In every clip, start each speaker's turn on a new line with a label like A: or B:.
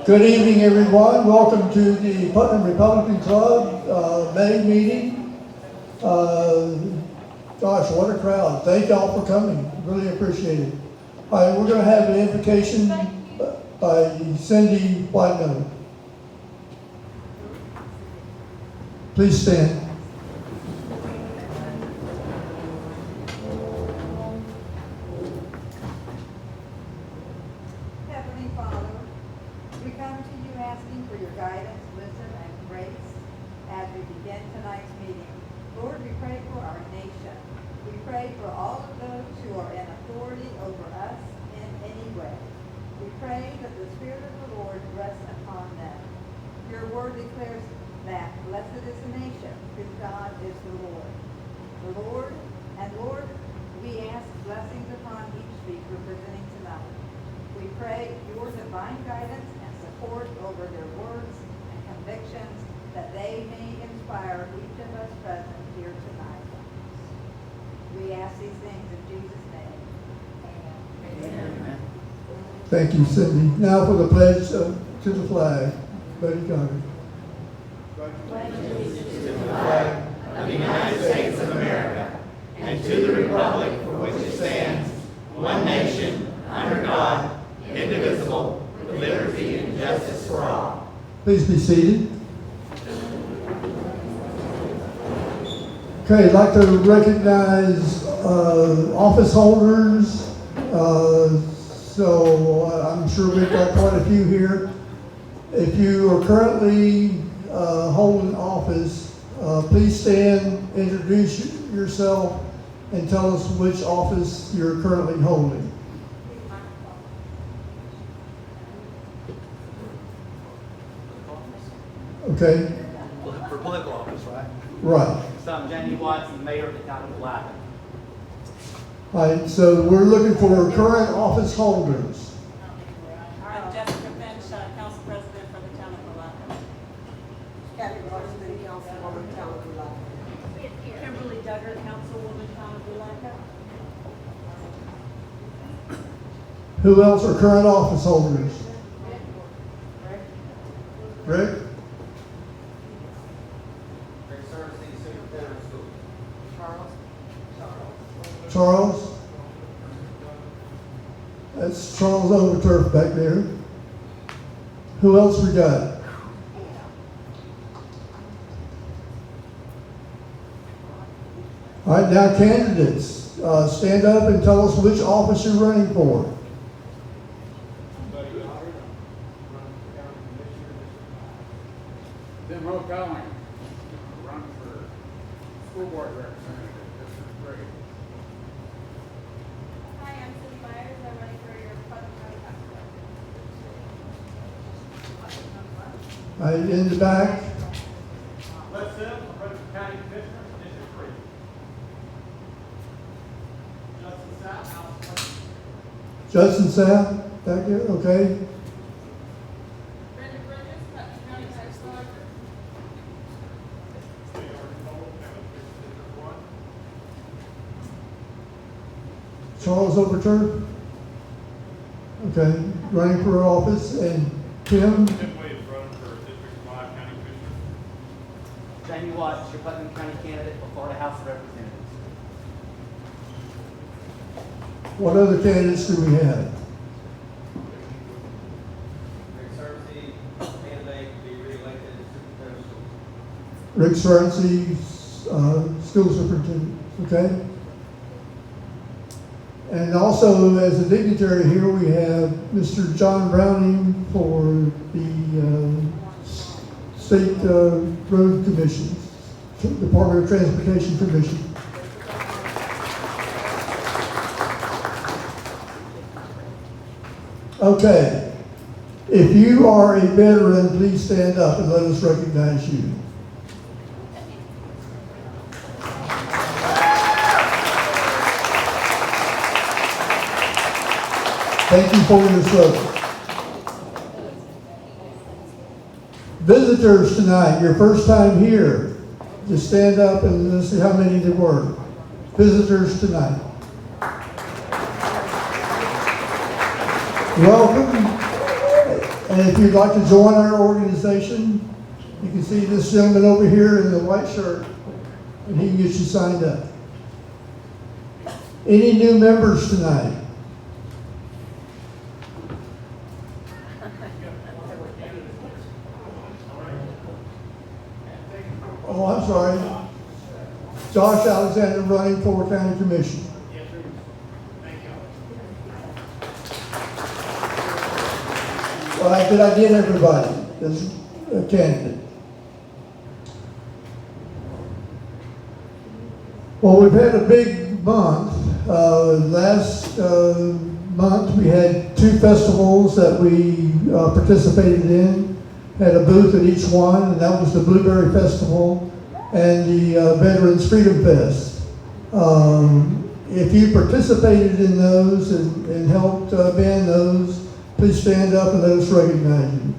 A: Good evening, everyone. Welcome to the Putnam Republican Club May meeting. Gosh, what a crowd. Thank y'all for coming. Really appreciate it. All right, we're going to have an invocation by Cindy Putnam. Please stand.
B: Heavenly Father, we come to you asking for your guidance, wisdom, and grace as we begin tonight's meeting. Lord, we pray for our nation. We pray for all of those who are in authority over us in any way. We pray that the Spirit of the Lord rests upon them. Your word declares that blessed is the nation whose God is the Lord. Lord, we ask blessings upon each speaker presenting tonight. We pray your divine guidance and support over their words and convictions, that they may inspire each of us present here tonight. We ask these things in Jesus' name. Amen. Amen.
A: Thank you, Cindy. Now for the pledge to the flag. Buddy Carter.
C: Pledge allegiance to the flag of the United States of America and to the republic for which it stands, one nation, under God, indivisible, with liberty and justice for all.
A: Please be seated. Okay, I'd like to recognize office holders. So I'm sure we've got quite a few here. If you are currently holding office, please stand, introduce yourself, and tell us which office you're currently holding. Okay?
D: For political office, right?
A: Right.
D: So I'm Jamie Watson, mayor of the town of Putnam.
A: All right, so we're looking for current office holders.
E: I'm Jessica Finch, council president for the town of Putnam.
B: Kathy Washington, Councilwoman, Town of Putnam.
E: Kimberly Duggar, councilwoman, town of Putnam.
A: Who else are current office holders? Rick? Charles? That's Charles Overturf back there. Who else we got? All right, now candidates, stand up and tell us which office you're running for.
F: Tim O'Connor, run for school board representative, District 3.
G: Hi, I'm Cindy Myers. I'm running for your Putnam County Council.
A: All right, in the back.
F: Les Sims, I'm running for county commissioner, District 3. Judson Sapp, House President.
A: Judson Sapp, back there, okay.
G: Brenda Bridges, Putnam County Council.
A: Charles Overturf. Okay, running for office, and Tim.
F: Tim Williams, running for District 5 County Commissioner.
D: Jamie Watts, your Putnam County candidate for Florida House of Representatives.
A: What other candidates do we have? Rick Cerency, school superintendent, okay? And also, as a dignitary here, we have Mr. John Browning for the State Road Commission, Department of Transportation Commission. Okay, if you are a veteran, please stand up and let us recognize you. Thank you for your service. Visitors tonight, your first time here, just stand up and let's see how many there were. Visitors tonight. Welcome. And if you'd like to join our organization, you can see this gentleman over here in the white shirt, and he can get you signed up. Any new members tonight? Oh, I'm sorry. Josh Alexander running for County Commission. All right, did I get everybody as a candidate? Well, we've had a big month. Last month we had 2 festivals that we participated in. Had a booth at each one, and that was the Blueberry Festival and the Veterans Freedom Fest. If you participated in those and helped band those, please stand up and let us recognize you.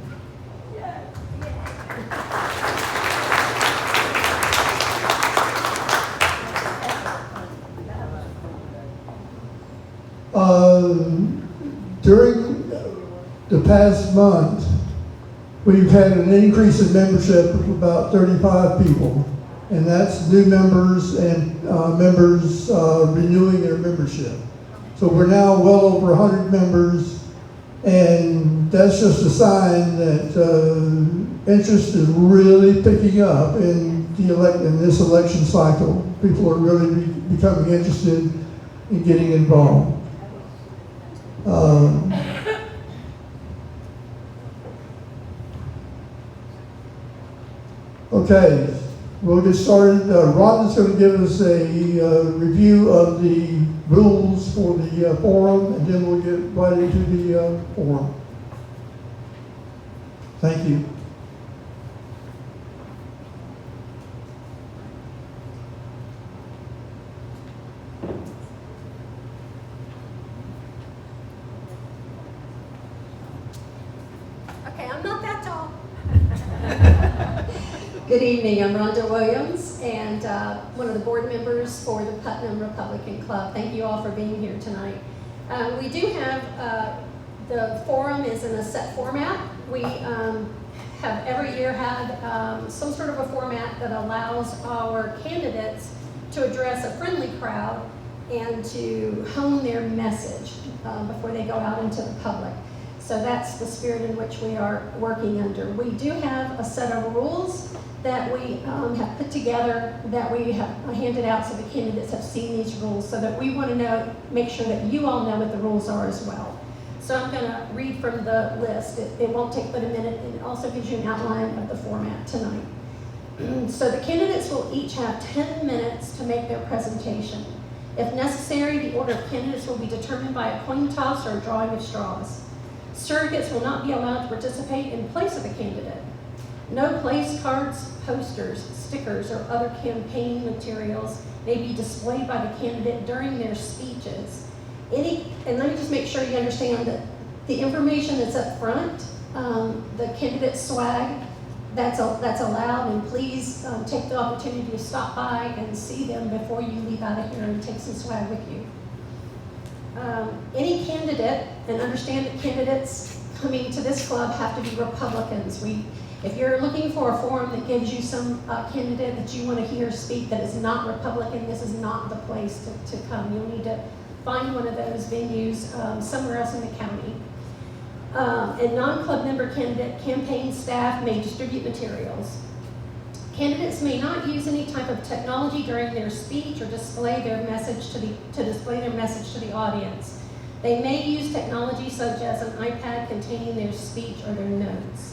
A: During the past month, we've had an increase in membership of about 35 people, and that's new members and members renewing their membership. So we're now well over 100 members, and that's just a sign that interest is really picking up in this election cycle. People are really becoming interested in getting involved. Okay, we'll get started. Rhonda's going to give us a review of the rules for the forum, and then we'll get right into the forum. Thank you.
H: Okay, I'm not that tall. Good evening, I'm Rhonda Williams, and one of the board members for the Putnam Republican Club. Thank you all for being here tonight. We do have, the forum is in a set format. We have every year had some sort of a format that allows our candidates to address a friendly crowd and to hone their message before they go out into the public. So that's the spirit in which we are working under. We do have a set of rules that we have put together, that we have handed out so the candidates have seen these rules, so that we want to make sure that you all know what the rules are as well. So I'm going to read from the list. It won't take but a minute, and it also gives you an outline of the format tonight. So the candidates will each have 10 minutes to make their presentation. If necessary, the order of candidates will be determined by a coin toss or a drawing of straws. Surrogates will not be allowed to participate in place of a candidate. No place cards, posters, stickers, or other campaign materials may be displayed by the candidate during their speeches. And let me just make sure you understand that the information that's up front, the candidate swag, that's allowed, and please take the opportunity to stop by and see them before you leave out of here and take some swag with you. Any candidate, and understand that candidates coming to this club have to be Republicans. If you're looking for a forum that gives you some candidate that you want to hear speak that is not Republican, this is not the place to come. You'll need to find one of those venues somewhere else in the county. And non-club member candidate campaign staff may distribute materials. Candidates may not use any type of technology during their speech or display their message to the audience. They may use technology such as an iPad containing their speech or their notes.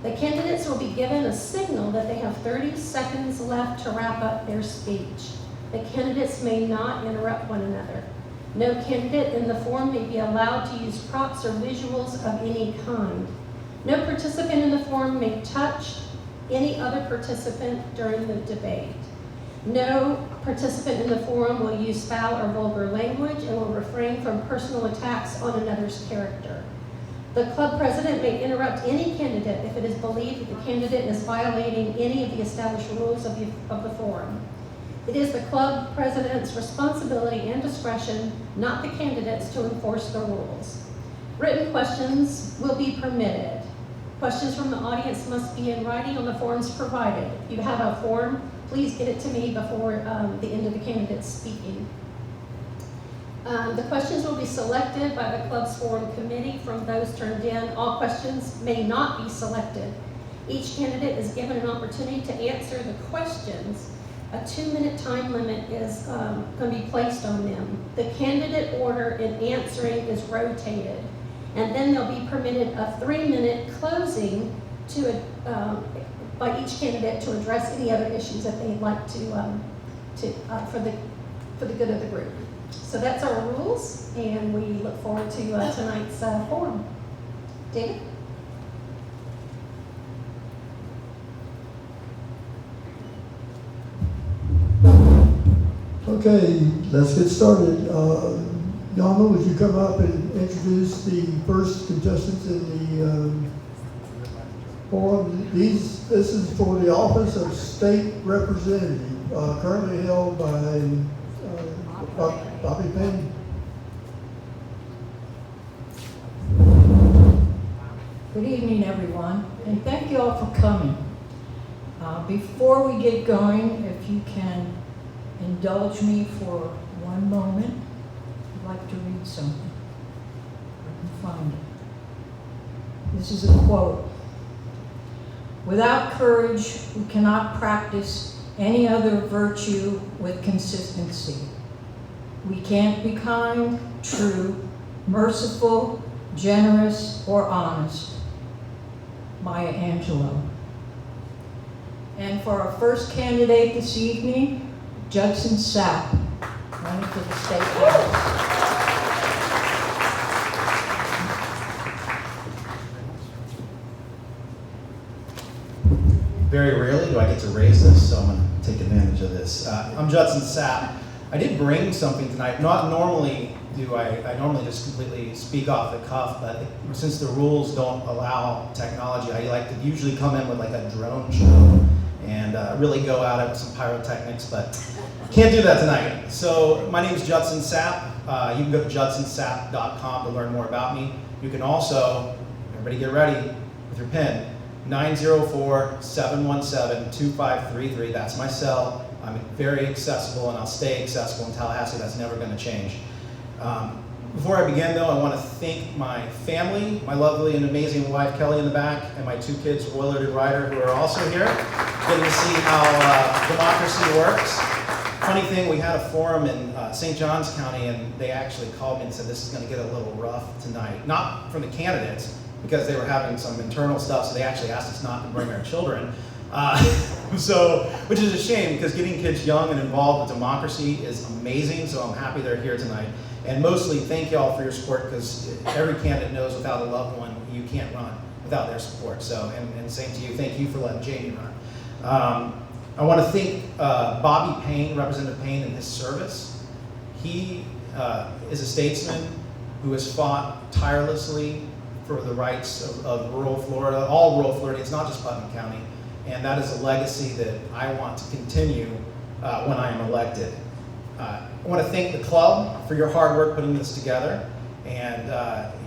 H: The candidates will be given a signal that they have 30 seconds left to wrap up their speech. The candidates may not interrupt one another. No candidate in the forum may be allowed to use props or visuals of any kind. No participant in the forum may touch any other participant during the debate. No participant in the forum will use foul or vulgar language and will refrain from personal attacks on another's character. The club president may interrupt any candidate if it is believed that the candidate is violating any of the established rules of the forum. It is the club president's responsibility and discretion, not the candidates, to enforce the rules. Written questions will be permitted. Questions from the audience must be in writing on the forms provided. If you have a form, please get it to me before the end of the candidates speaking. The questions will be selected by the club's forum committee from those turned in. All questions may not be selected. Each candidate is given an opportunity to answer the questions. A 2-minute time limit is going to be placed on them. The candidate order in answering is rotated. And then they'll be permitted a 3-minute closing by each candidate to address any other issues that they'd like for the good of the group. So that's our rules, and we look forward to tonight's forum. David?
A: Okay, let's get started. Yama, would you come up and introduce the first contestants in the forum? This is for the office of state representative, currently held by Bobby Payne.
I: Good evening, everyone, and thank you all for coming. Before we get going, if you can indulge me for one moment, I'd like to read something. If I can find it. This is a quote. "Without courage, we cannot practice any other virtue with consistency. We can't be kind, true, merciful, generous, or honest." Maya Angelou. And for our first candidate this evening, Judson Sapp, running for the state house.
J: Very rarely do I get to raise this, so I'm going to take advantage of this. I'm Judson Sapp. I did bring something tonight. Not normally do I normally just completely speak off the cuff, but since the rules don't allow technology, I like to usually come in with like a drone show and really go at it with some pyrotechnics, but can't do that tonight. So my name is Judson Sapp. You can go to judsonsapp.com to learn more about me. You can also, everybody get ready with your pen, 904-717-2533. That's my cell. I'm very accessible, and I'll stay accessible in Tallahassee. That's never going to change. Before I begin, though, I want to thank my family, my lovely and amazing wife, Kelly, in the back, and my 2 kids, Willard and Ryder, who are also here, getting to see how democracy works. Funny thing, we had a forum in St. Johns County, and they actually called me and said, this is going to get a little rough tonight. Not from the candidates, because they were having some internal stuff, so they actually asked us not to bring our children. Which is a shame, because getting kids young and involved with democracy is amazing, so I'm happy they're here tonight. And mostly, thank y'all for your support, because every candidate knows without a loved one, you can't run without their support. So, and same to you, thank you for letting Jamie run. I want to thank Bobby Payne, Representative Payne, in his service. He is a statesman who has fought tirelessly for the rights of rural Florida, all rural Florida. It's not just Putnam County. And that is a legacy that I want to continue when I am elected. I want to thank the club for your hard work putting this together. And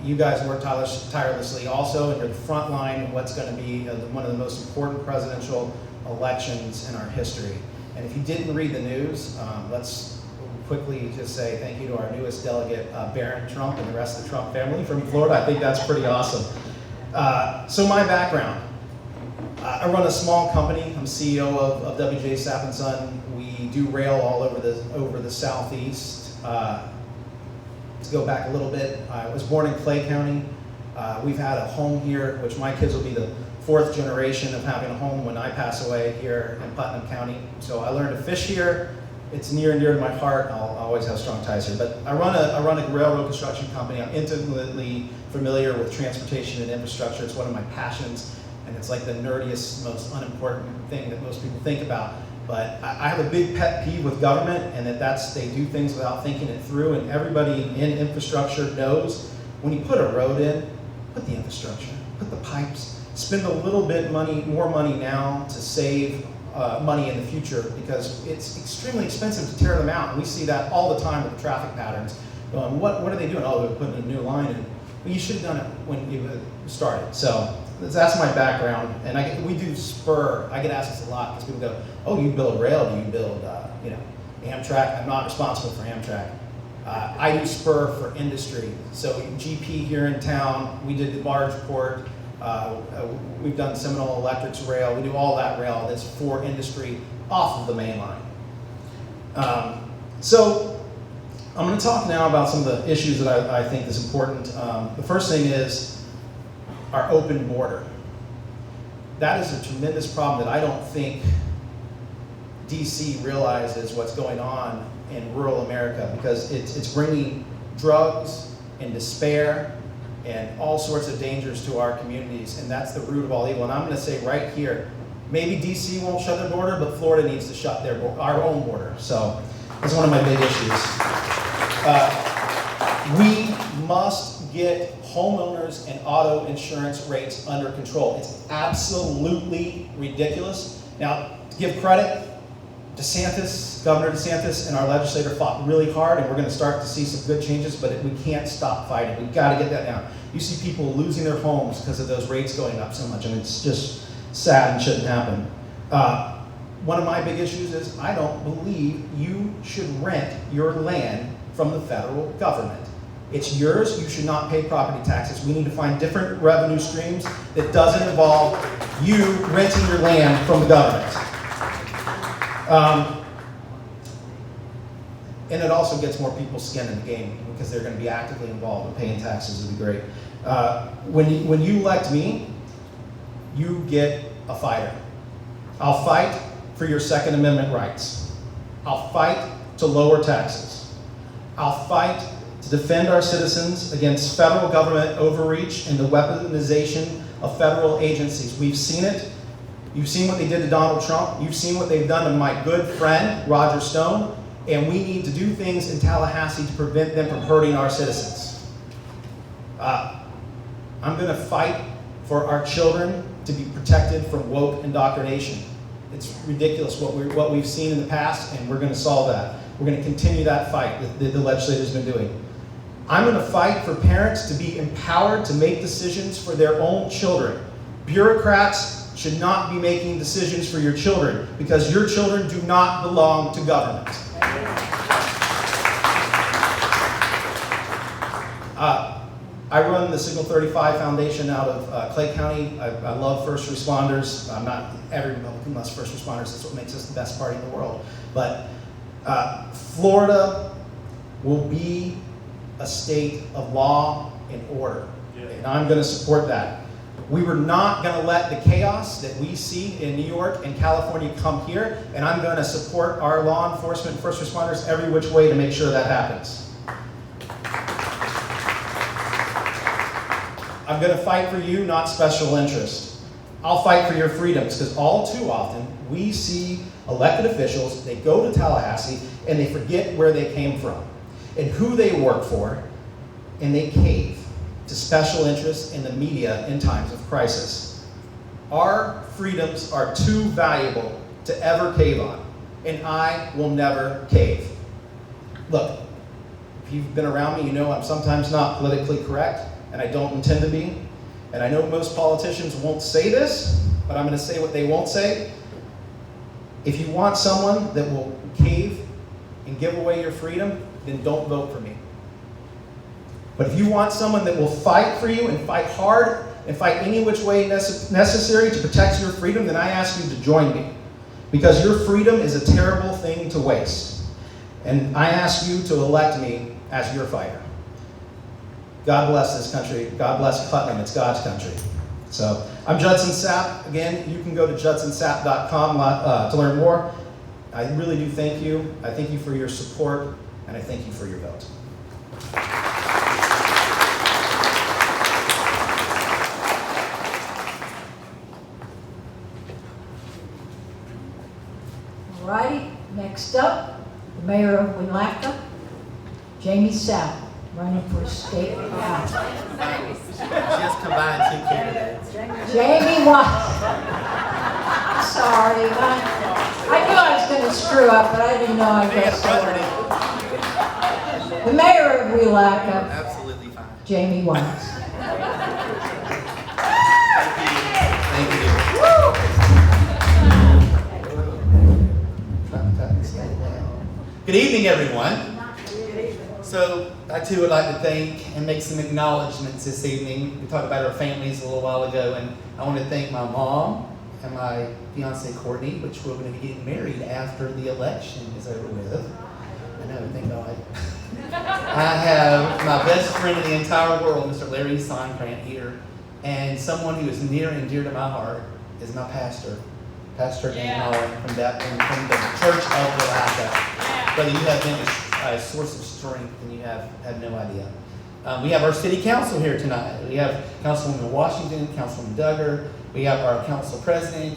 J: you guys work tirelessly also, and you're the front line of what's going to be one of the most important presidential elections in our history. And if you didn't read the news, let's quickly just say thank you to our newest delegate, Barron Trump, and the rest of the Trump family from Florida. I think that's pretty awesome. So my background. I run a small company. I'm CEO of W.J. Sapp & Son. We do rail all over the Southeast. To go back a little bit, I was born in Clay County. We've had a home here, which my kids will be the 4th generation of having a home when I pass away here in Putnam County. So I learned to fish here. It's near and dear to my heart. I'll always have strong ties here. But I run a railroad construction company. I'm intimately familiar with transportation and infrastructure. It's one of my passions. And it's like the nerdiest, most unimportant thing that most people think about. But I have a big pet peeve with government, and they do things without thinking it through. And everybody in infrastructure knows when you put a road in, put the infrastructure, put the pipes, spend a little bit more money now to save money in the future, because it's extremely expensive to tear them out. And we see that all the time with the traffic patterns. What are they doing? Oh, they're putting a new line in. Well, you should have done it when you started. So that's my background. And we do spur. I get asked this a lot because people go, oh, you build rail, do you build, Amtrak? I'm not responsible for Amtrak. I do spur for industry. So GP here in town, we did the barge port. We've done Seminole Electric's rail. We do all that rail that's for industry off of the main line. So I'm going to talk now about some of the issues that I think is important. The first thing is our open border. That is a tremendous problem that I don't think DC realizes what's going on in rural America, because it's bringing drugs and despair and all sorts of dangers to our communities, and that's the root of all evil. And I'm going to say right here, maybe DC won't shut their border, but Florida needs to shut our own border. So that's one of my big issues. We must get homeowners and auto insurance rates under control. It's absolutely ridiculous. Now, to give credit, Governor DeSantis and our legislator fought really hard, and we're going to start to see some good changes, but we can't stop fighting. We've got to get that down. You see people losing their homes because of those rates going up so much, and it's just sad and shouldn't happen. One of my big issues is I don't believe you should rent your land from the federal government. It's yours. You should not pay property taxes. We need to find different revenue streams that doesn't involve you renting your land from the government. And it also gets more people's skin in the game because they're going to be actively involved in paying taxes. Would be great. When you elect me, you get a fighter. I'll fight for your Second Amendment rights. I'll fight to lower taxes. I'll fight to defend our citizens against federal government overreach and the weaponization of federal agencies. We've seen it. You've seen what they did to Donald Trump. You've seen what they've done to my good friend, Roger Stone. And we need to do things in Tallahassee to prevent them from hurting our citizens. I'm going to fight for our children to be protected from woke indoctrination. It's ridiculous what we've seen in the past, and we're going to solve that. We're going to continue that fight that the legislator's been doing. I'm going to fight for parents to be empowered to make decisions for their own children. Bureaucrats should not be making decisions for your children, because your children do not belong to government. I run the Signal 35 Foundation out of Clay County. I love first responders. I'm not every Republican loves first responders. That's what makes us the best party in the world. But Florida will be a state of law and order, and I'm going to support that. We were not going to let the chaos that we see in New York and California come here, and I'm going to support our law enforcement and first responders every which way to make sure that happens. I'm going to fight for you, not special interest. I'll fight for your freedoms, because all too often we see elected officials, they go to Tallahassee and they forget where they came from and who they work for, and they cave to special interests in the media in times of crisis. Our freedoms are too valuable to ever cave on, and I will never cave. Look, if you've been around me, you know I'm sometimes not politically correct, and I don't intend to be. And I know most politicians won't say this, but I'm going to say what they won't say. If you want someone that will cave and give away your freedom, then don't vote for me. But if you want someone that will fight for you and fight hard and fight any which way necessary to protect your freedom, then I ask you to join me. Because your freedom is a terrible thing to waste. And I ask you to elect me as your fighter. God bless this country. God bless Putnam. It's God's country. So I'm Judson Sapp. Again, you can go to judsonsapp.com to learn more. I really do thank you. I thank you for your support, and I thank you for your vote.
I: All righty, next up, the mayor of Winnacta, Jamie Sapp, running for state house.
C: Just combined two candidates.
I: Jamie, what? I'm sorry, I knew I was going to screw up, but I didn't know I was so. The mayor of Winnacta,
C: Absolutely fine.
I: Jamie Watts.
J: Good evening, everyone. So I too would like to thank and make some acknowledgments this evening. We talked about our families a little while ago, and I want to thank my mom and my fiance Courtney, which we're going to be getting married after the election is over with. I know, thank God. I have my best friend in the entire world, Mr. Larry Sonkrant here, and someone who is near and dear to my heart is my pastor, Pastor Dan Holland from the Church of Alaska. Brother, you have been a source of strength, and you have no idea. We have our city council here tonight. We have Councilwoman Washington, Councilwoman Duggar. We have our Council President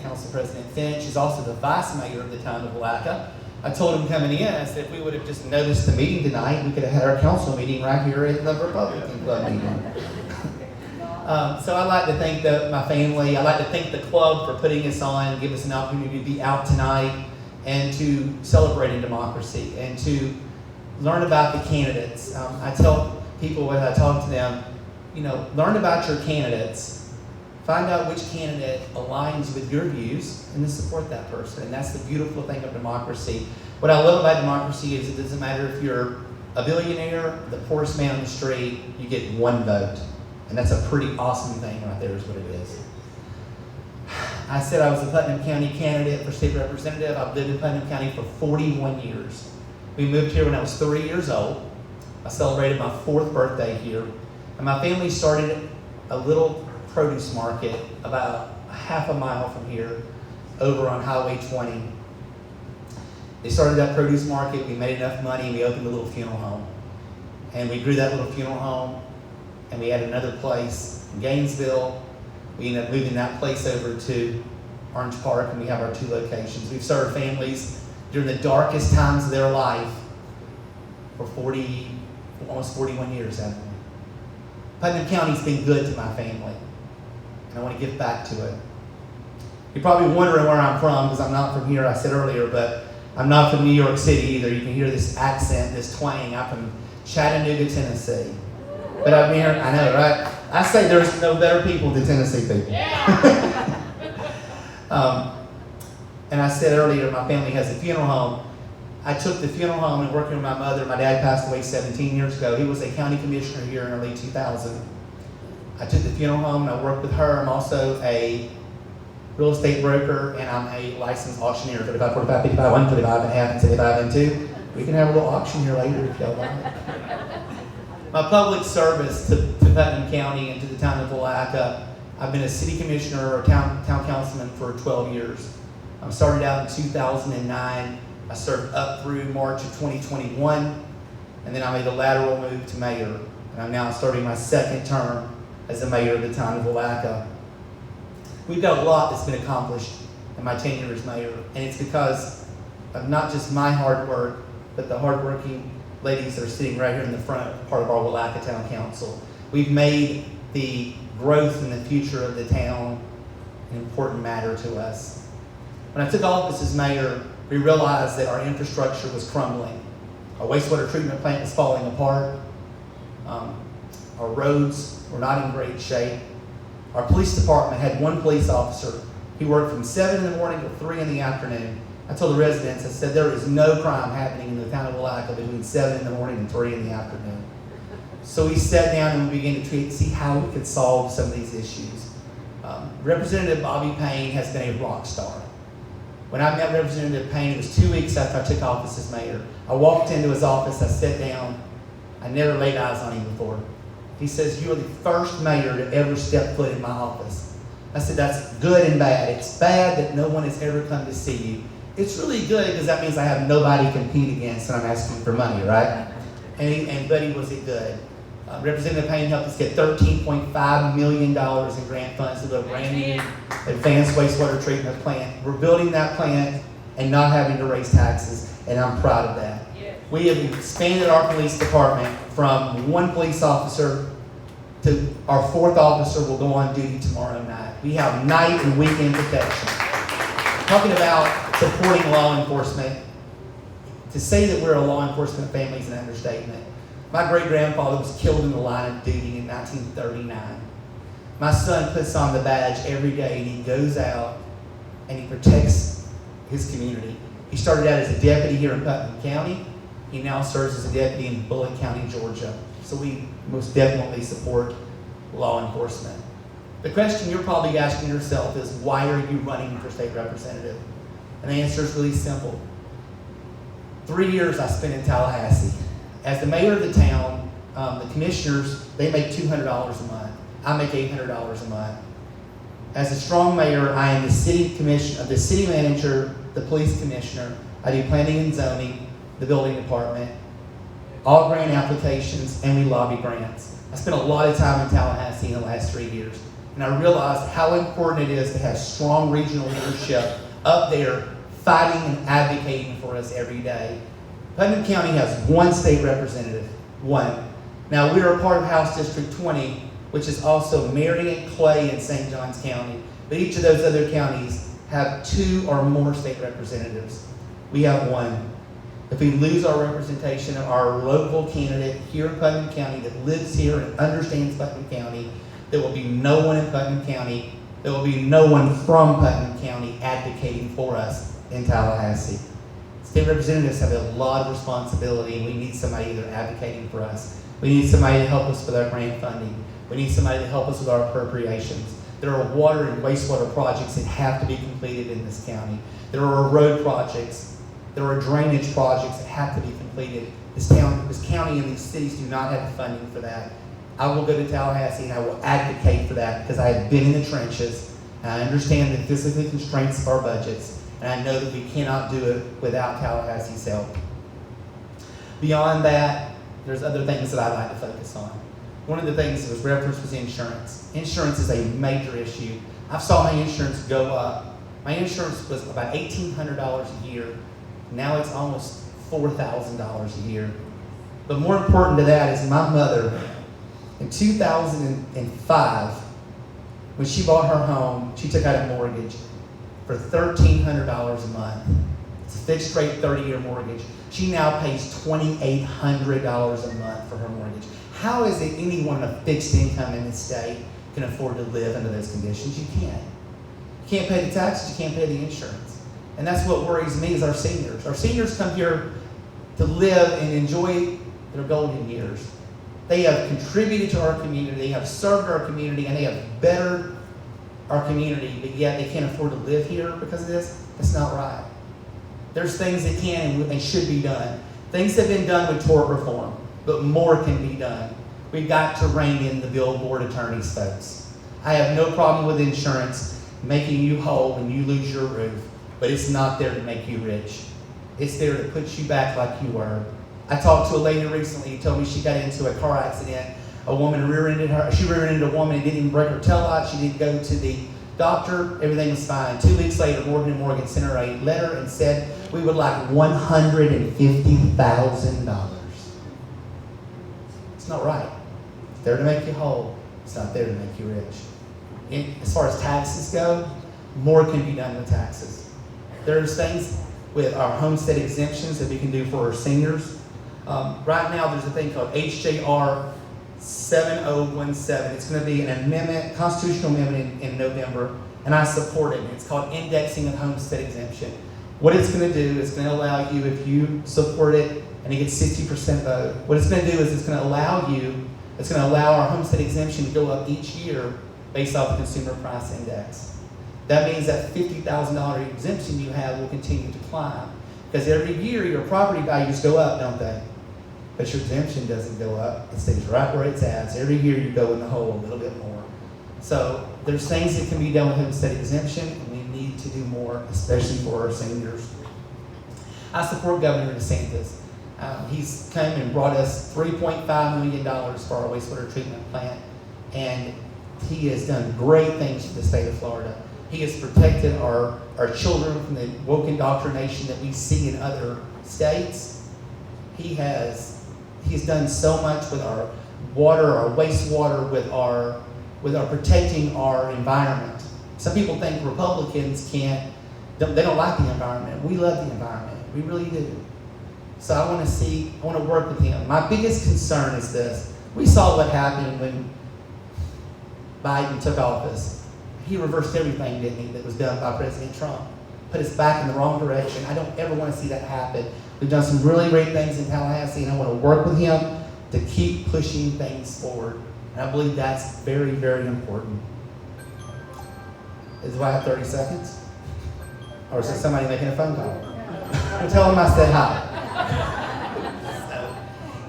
J: Finch. He's also the Vice Mayor of the town of Alaska. I told him coming in, I said if we would have just noticed the meeting tonight, we could have had our council meeting right here at the Republican Club meeting. So I'd like to thank my family. I'd like to thank the club for putting us on, give us an opportunity to be out tonight and to celebrate in democracy and to learn about the candidates. I tell people when I talk to them, learn about your candidates. Find out which candidate aligns with your views and then support that person. And that's the beautiful thing of democracy. What I love about democracy is it doesn't matter if you're a billionaire, the poorest man on the street, you get one vote. And that's a pretty awesome thing right there is what it is. I said I was a Putnam County candidate for state representative. I've lived in Putnam County for 41 years. We moved here when I was 3 years old. I celebrated my 4th birthday here. And my family started a little produce market about a half a mile from here over on Highway 20. They started that produce market. We made enough money. We opened a little funeral home. And we grew that little funeral home. And we had another place in Gainesville. We ended up moving that place over to Orange Park, and we have our 2 locations. We've served families during the darkest times of their life for almost 41 years, haven't we? Putnam County's been good to my family, and I want to give back to it. You're probably wondering where I'm from, because I'm not from here, I said earlier, but I'm not from New York City either. You can hear this accent, this twang. I'm from Chattanooga, Tennessee. But I'm here, I know, right? I say there's no better people than Tennessee people.
G: Yeah.
J: And I said earlier, my family has a funeral home. I took the funeral home and working with my mother. My dad passed away 17 years ago. He was a county commissioner here in early 2000. I took the funeral home and I worked with her. I'm also a real estate broker and I'm a licensed auctioneer. 35, 45, 55, 1, 45 and a half, and 75 and 2. We can have a little auction here later if y'all want. My public service to Putnam County and to the town of Alaska, I've been a city commissioner or town councilman for 12 years. I started out in 2009. I served up through March of 2021, and then I made a lateral move to mayor. And I'm now starting my 2nd term as the mayor of the town of Alaska. We've got a lot that's been accomplished in my tenure as mayor, and it's because of not just my hard work, but the hardworking ladies that are sitting right here in the front part of our Alaska Town Council. We've made the growth and the future of the town an important matter to us. When I took office as mayor, we realized that our infrastructure was crumbling. Our wastewater treatment plant was falling apart. Our roads were not in great shape. Our police department had 1 police officer. He worked from 7 in the morning to 3 in the afternoon. I told the residents, I said, there is no crime happening in the town of Alaska between 7 in the morning and 3 in the afternoon. So we sat down and we began to see how we could solve some of these issues. Representative Bobby Payne has been a rock star. When I met Representative Payne, it was 2 weeks after I took office as mayor. I walked into his office, I sat down. I never laid eyes on him before. He says, you are the first mayor to ever step foot in my office. I said, that's good and bad. It's bad that no one has ever come to see you. It's really good because that means I have nobody to compete against and I'm asking for money, right? But was it good? Representative Payne helped us get $13.5 million in grant funds to build a brand new advanced wastewater treatment plant. We're building that plant and not having to raise taxes, and I'm proud of that.
G: Yes.
J: We have expanded our police department from 1 police officer to our 4th officer will go on duty tomorrow night. We have night and weekend protection. Talking about supporting law enforcement, to say that we're a law enforcement family is an understatement. My great-grandfather was killed in the line of duty in 1939. My son puts on the badge every day and he goes out and he protects his community. He started out as a deputy here in Putnam County.
D: He now serves as a deputy in Bullitt County, Georgia. So we most definitely support law enforcement. The question you're probably asking yourself is, why are you running for state representative? And the answer is really simple. 3 years I spent in Tallahassee. As the mayor of the town, the commissioners, they make $200 a month. I make $800 a month. As a strong mayor, I am the city manager, the police commissioner. I do planning and zoning, the building department, all grant applications, and we lobby grants. I spent a lot of time in Tallahassee in the last 3 years, and I realized how important it is to have strong regional leadership up there fighting and advocating for us every day. Putnam County has one state representative, one. Now, we are a part of House District 20, which is also Marion, Clay, and St. Johns County. But each of those other counties have 2 or more state representatives. We have one. If we lose our representation of our local candidate here in Putnam County that lives here and understands Putnam County, there will be no one in Putnam County, there will be no one from Putnam County advocating for us in Tallahassee. State representatives have a lot of responsibility, and we need somebody either advocating for us. We need somebody to help us with our grant funding. We need somebody to help us with our appropriations. There are water and wastewater projects that have to be completed in this county. There are road projects. There are drainage projects that have to be completed. This county and these cities do not have the funding for that. I will go to Tallahassee and I will advocate for that because I have been in the trenches and I understand the physical constraints of our budgets, and I know that we cannot do it without Tallahassee's help. Beyond that, there's other things that I'd like to focus on. One of the things that was referenced was insurance. Insurance is a major issue. I saw my insurance go up. My insurance was about $1,800 a year. Now it's almost $4,000 a year. But more important to that is my mother, in 2005, when she bought her home, she took out a mortgage for $1,300 a month. It's a fixed rate 30-year mortgage. She now pays $2,800 a month for her mortgage. How is it anyone on a fixed income in this state can afford to live under those conditions? You can't. You can't pay the taxes, you can't pay the insurance. And that's what worries me is our seniors. Our seniors come here to live and enjoy their golden years. They have contributed to our community, they have served our community, and they have bettered our community, but yet they can't afford to live here because of this. That's not right. There's things that can and should be done. Things have been done with tort reform, but more can be done. We've got to rein in the billboard attorneys, folks. I have no problem with insurance making you whole when you lose your roof, but it's not there to make you rich. It's there to put you back like you were. I talked to a lady recently who told me she got into a car accident. A woman rear-ended her. She rear-ended a woman and didn't even break her tail light. She didn't go to the doctor. Everything was fine. 2 weeks later, Morgan & Morgan sent her a letter and said, we would like $150,000. It's not right. It's there to make you whole. It's not there to make you rich. As far as taxes go, more can be done with taxes. There's things with our homestead exemptions that we can do for our seniors. Right now, there's a thing called HJR 7017. It's going to be an amendment, constitutional amendment in November, and I support it. It's called indexing of homestead exemption. What it's going to do is going to allow you, if you support it and it gets 60% vote, what it's going to do is it's going to allow our homestead exemption to go up each year based off the consumer price index. That means that $50,000 exemption you have will continue to climb. Because every year your property values go up, don't they? But your exemption doesn't go up. It stays right where it's at. So every year you go in the hole a little bit more. So there's things that can be done with homestead exemption, and we need to do more, especially for our seniors. I support Governor DeSantis. He's come and brought us $3.5 million for our wastewater treatment plant, and he has done great things for the state of Florida. He has protected our children from the woke indoctrination that we see in other states. He's done so much with our water, our wastewater, with our protecting our environment. Some people think Republicans they don't like the environment. We love the environment. We really do. So I want to work with him. My biggest concern is this. We saw what happened when Biden took office. He reversed everything, didn't he, that was done by President Trump. Put us back in the wrong direction. I don't ever want to see that happen. We've done some really great things in Tallahassee, and I want to work with him to keep pushing things forward. And I believe that's very, very important. Do I have 30 seconds? Or is it somebody making a phone call? Tell them I said hi. So,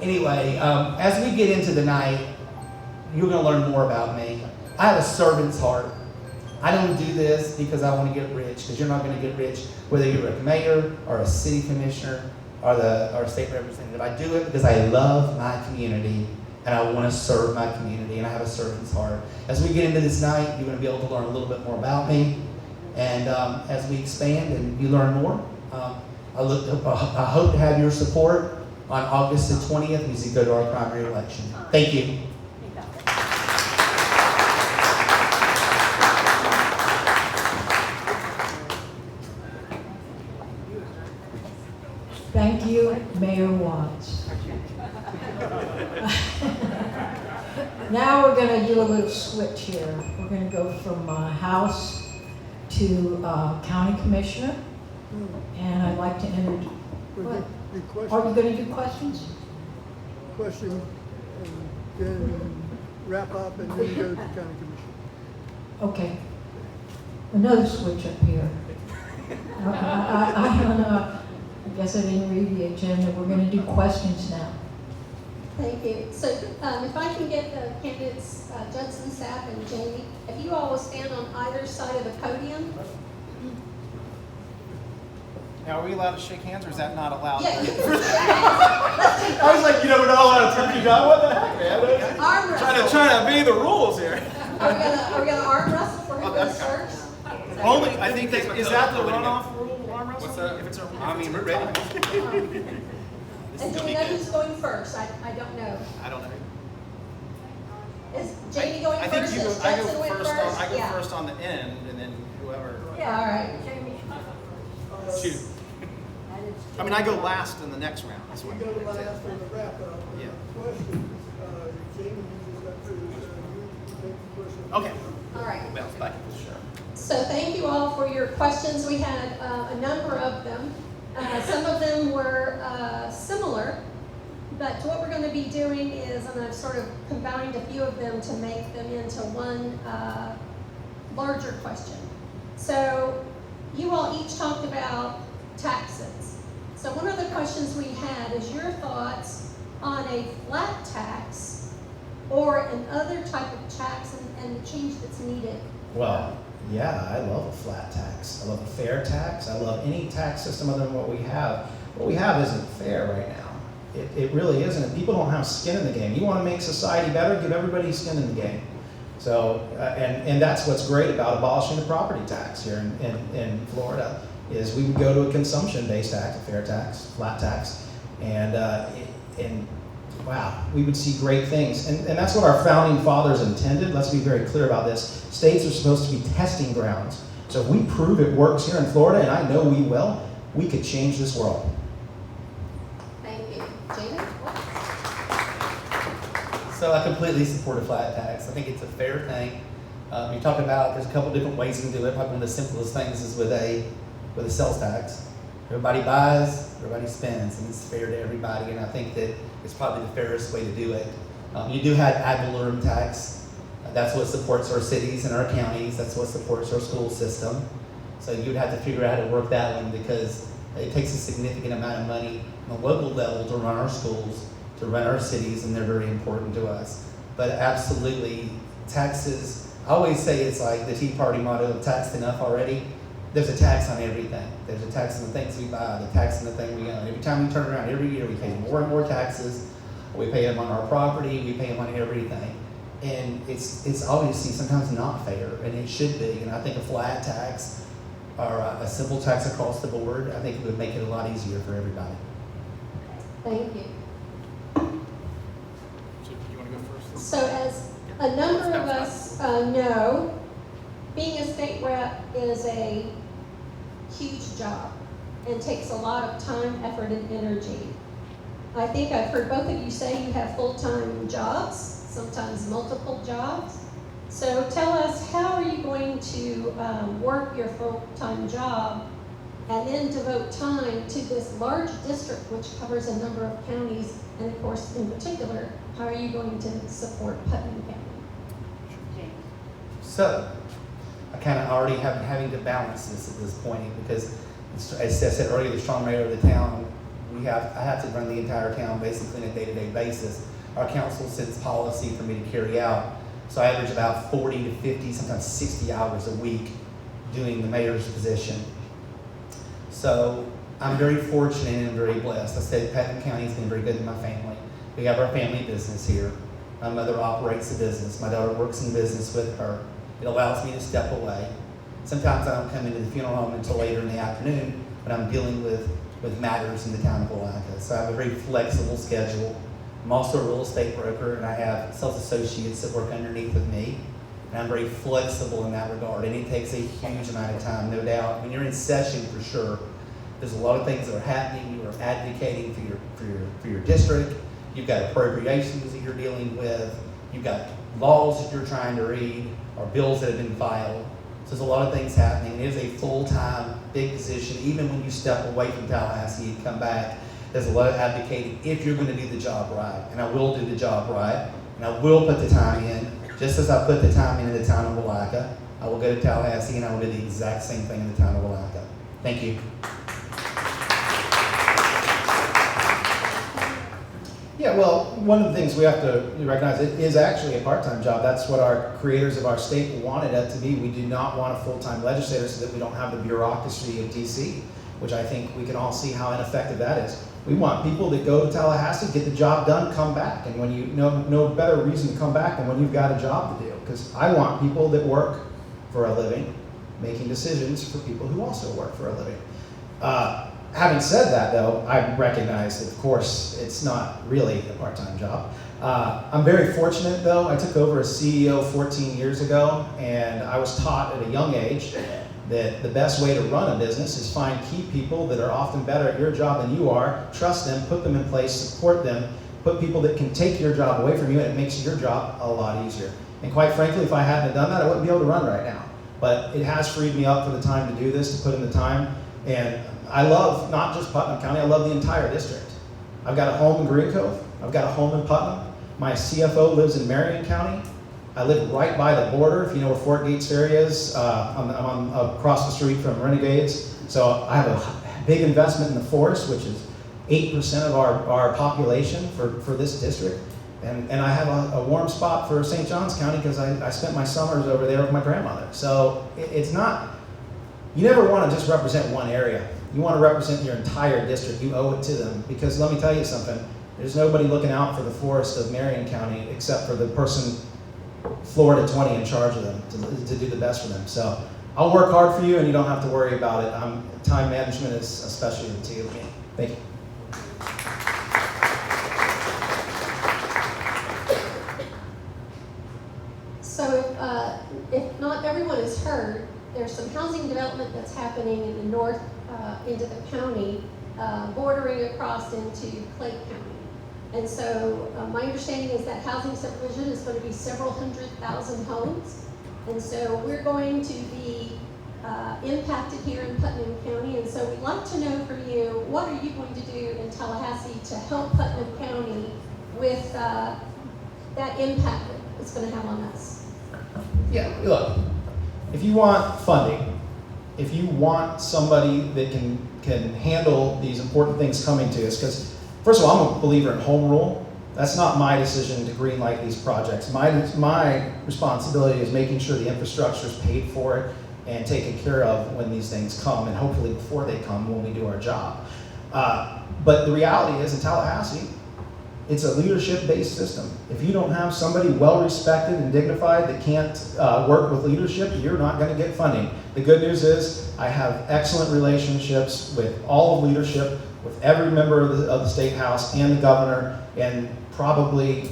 D: anyway, as we get into the night, you're going to learn more about me. I have a servant's heart. I don't do this because I want to get rich, because you're not going to get rich whether you're a mayor or a city commissioner or a state representative. I do it because I love my community and I want to serve my community, and I have a servant's heart. As we get into this night, you're going to be able to learn a little bit more about me. And as we expand and you learn more, I hope to have your support on August the 20th as you go to our primary election. Thank you.
I: Thank you, Mayor Watts. Now we're going to do a little switch here. We're going to go from House to County Commissioner. And I'd like to introduce. What? Are you going to do questions?
A: Question, and then wrap up, and then go to county commission.
I: Okay. Another switch up here. I don't know. I guess I didn't read the agenda. We're going to do questions now.
H: Thank you. So if I can get the candidates, Judson, Sapp, and Jamie, if you all will stand on either side of the podium.
J: Now, are we allowed to shake hands, or is that not allowed?
H: Yeah, you can
J: I was like, we're not allowed to turkey gun. What the heck, man?
H: arm wrestle.
J: Trying to obey the rules here.
H: Are we gonna arm wrestle for who goes first?
J: Only, I think, is that the runoff rule, arm wrestle?
C: What's that?
J: If it's a,
C: I mean, we're ready.
H: And do we know who's going first? I don't know.
J: I don't know.
H: Is Jamie going
J: I
H: first?
J: think
H: Is
J: I
H: Judson
J: go
H: went
J: first.
H: first?
J: I go
H: Yeah.
J: first on the end, and then whoever.
H: Yeah, all right.
J: Shoot. I mean, I go last in the next round. That's
A: We
J: what.
A: go to last for the wrap up.
J: Yeah.
A: Questions, Jamie, you just got through, you take the question.
J: Okay.
H: All right.
J: Bounce back for sure.
H: So thank you all for your questions. We had a number of them. Some of them were similar, but what we're going to be doing is, and I've sort of combined a few of them to make them into one larger question. So you all each talked about taxes. So one of the questions we had is your thoughts on a flat tax or another type of tax and the change that's needed.
J: Well, yeah, I love a flat tax. I love a fair tax. I love any tax system other than what we have. What we have isn't fair right now. It really isn't. And people don't have skin in the game. You want to make society better, give everybody skin in the game. So, and that's what's great about abolishing the property tax here in Florida, is we would go to a consumption-based tax, a fair tax, flat tax, and wow, we would see great things. And that's what our founding fathers intended. Let's be very clear about this. States are supposed to be testing grounds. So if we prove it works here in Florida, and I know we will, we could change this world.
H: Thank you. Jamie?
D: So I completely support a flat tax. I think it's a fair thing. You talk about, there's a couple different ways you can do it. Probably one of the simplest things is with a sales tax. Everybody buys, everybody spends, and it's fair to everybody, and I think that it's probably the fairest way to do it. You do have ad valorem tax. That's what supports our cities and our counties. That's what supports our school system. So you'd have to figure out how to work that one, because it takes a significant amount of money on the local level to run our schools, to run our cities, and they're very important to us. But absolutely, taxes, I always say it's like the Tea Party motto, taxed enough already. There's a tax on everything. There's a tax on the things we buy, the tax on the thing we own. Every time we turn around, every year we pay more and more taxes. We pay them on our property, we pay them on everything. And it's obviously sometimes not fair, and it should be. And I think a flat tax or a simple tax across the board, I think it would make it a lot easier for everybody.
H: Thank you.
J: So you want to go first?
H: So as a number of us know, being a state rep is a huge job and takes a lot of time, effort, and energy. I think I've heard both of you say you have full-time jobs, sometimes multiple jobs. So tell us, how are you going to work your full-time job and then devote time to this large district which covers a number of counties, and of course, in particular, how are you going to support Putnam County?
B: James.
D: So, I kind of already have having to balance this at this point because, as I said earlier, the strong mayor of the town, I have to run the entire town basically on a day-to-day basis. Our council sets policy for me to carry out, so I average about 40 to 50, sometimes 60 hours a week doing the mayor's position. So I'm very fortunate and very blessed. I said Putnam County has been very good to my family. We have our family business here. My mother operates the business. My daughter works in business with her. It allows me to step away. Sometimes I don't come into the funeral home until later in the afternoon when I'm dealing with matters in the town of Palatka. So I have a very flexible schedule. I'm also a real estate broker, and I have sales associates that work underneath of me. And I'm very flexible in that regard, and it takes a huge amount of time, no doubt. When you're in session, for sure, there's a lot of things that are happening. You are advocating for your district. You've got appropriations that you're dealing with. You've got laws that you're trying to read, or bills that have been filed. So there's a lot of things happening. It is a full-time, big position. Even when you step away from Tallahassee and come back, there's a lot of advocating if you're going to do the job right. And I will do the job right, and I will put the time in. Just as I put the time in the town of Palatka, I will go to Tallahassee and I will do the exact same thing in the town of Palatka. Thank you.
J: Yeah, well, one of the things we have to recognize, it is actually a part-time job. That's what our creators of our state wanted it to be. We do not want a full-time legislator so that we don't have the bureaucracy of DC, which I think we can all see how ineffective that is. We want people that go to Tallahassee, get the job done, come back. And when you no better reason to come back than when you've got a job to do. Because I want people that work for a living, making decisions for people who also work for a living. Having said that, though, I recognize that, of course, it's not really a part-time job. I'm very fortunate, though. I took over as CEO 14 years ago, and I was taught at a young age that the best way to run a business is find key people that are often better at your job than you are, trust them, put them in place, support them, put people that can take your job away from you, and it makes your job a lot easier. And quite frankly, if I hadn't done that, I wouldn't be able to run right now. But it has freed me up for the time to do this, to put in the time. And I love not just Putnam County, I love the entire district. I've got a home in Green Cove. I've got a home in Putnam. My CFO lives in Marion County. I live right by the border, if you know where Fort Gates Ferry is. I'm across the street from Renegades. So I have a big investment in the forest, which is 8% of our population for this district. And I have a warm spot for St. Johns County because I spent my summers over there with my grandmother. So it's not, you never want to just represent one area. You want to represent your entire district. You owe it to them. Because let me tell you something, there's nobody looking out for the forest of Marion County except for the person Florida 20 in charge of them to do the best for them. So I'll work hard for you and you don't have to worry about it. Time management is a specialty to me. Thank you.
H: So if not everyone has heard, there's some housing development that's happening in the north into the county, bordering across into Clay County. And so my understanding is that housing subdivision is going to be several 100,000 homes. And so we're going to be impacted here in Putnam County. And so we'd like to know from you, what are you going to do in Tallahassee to help Putnam County with that impact that it's going to have on us?
J: Yeah, look, if you want funding, if you want somebody that can handle these important things coming to us, because first of all, I'm a believer in home rule. That's not my decision to greenlight these projects. My responsibility is making sure the infrastructure is paid for and taken care of when these things come, and hopefully before they come when we do our job. But the reality is in Tallahassee, it's a leadership-based system. If you don't have somebody well-respected and dignified that can't work with leadership, you're not going to get funding. The good news is I have excellent relationships with all of leadership, with every member of the State House and the governor, and probably,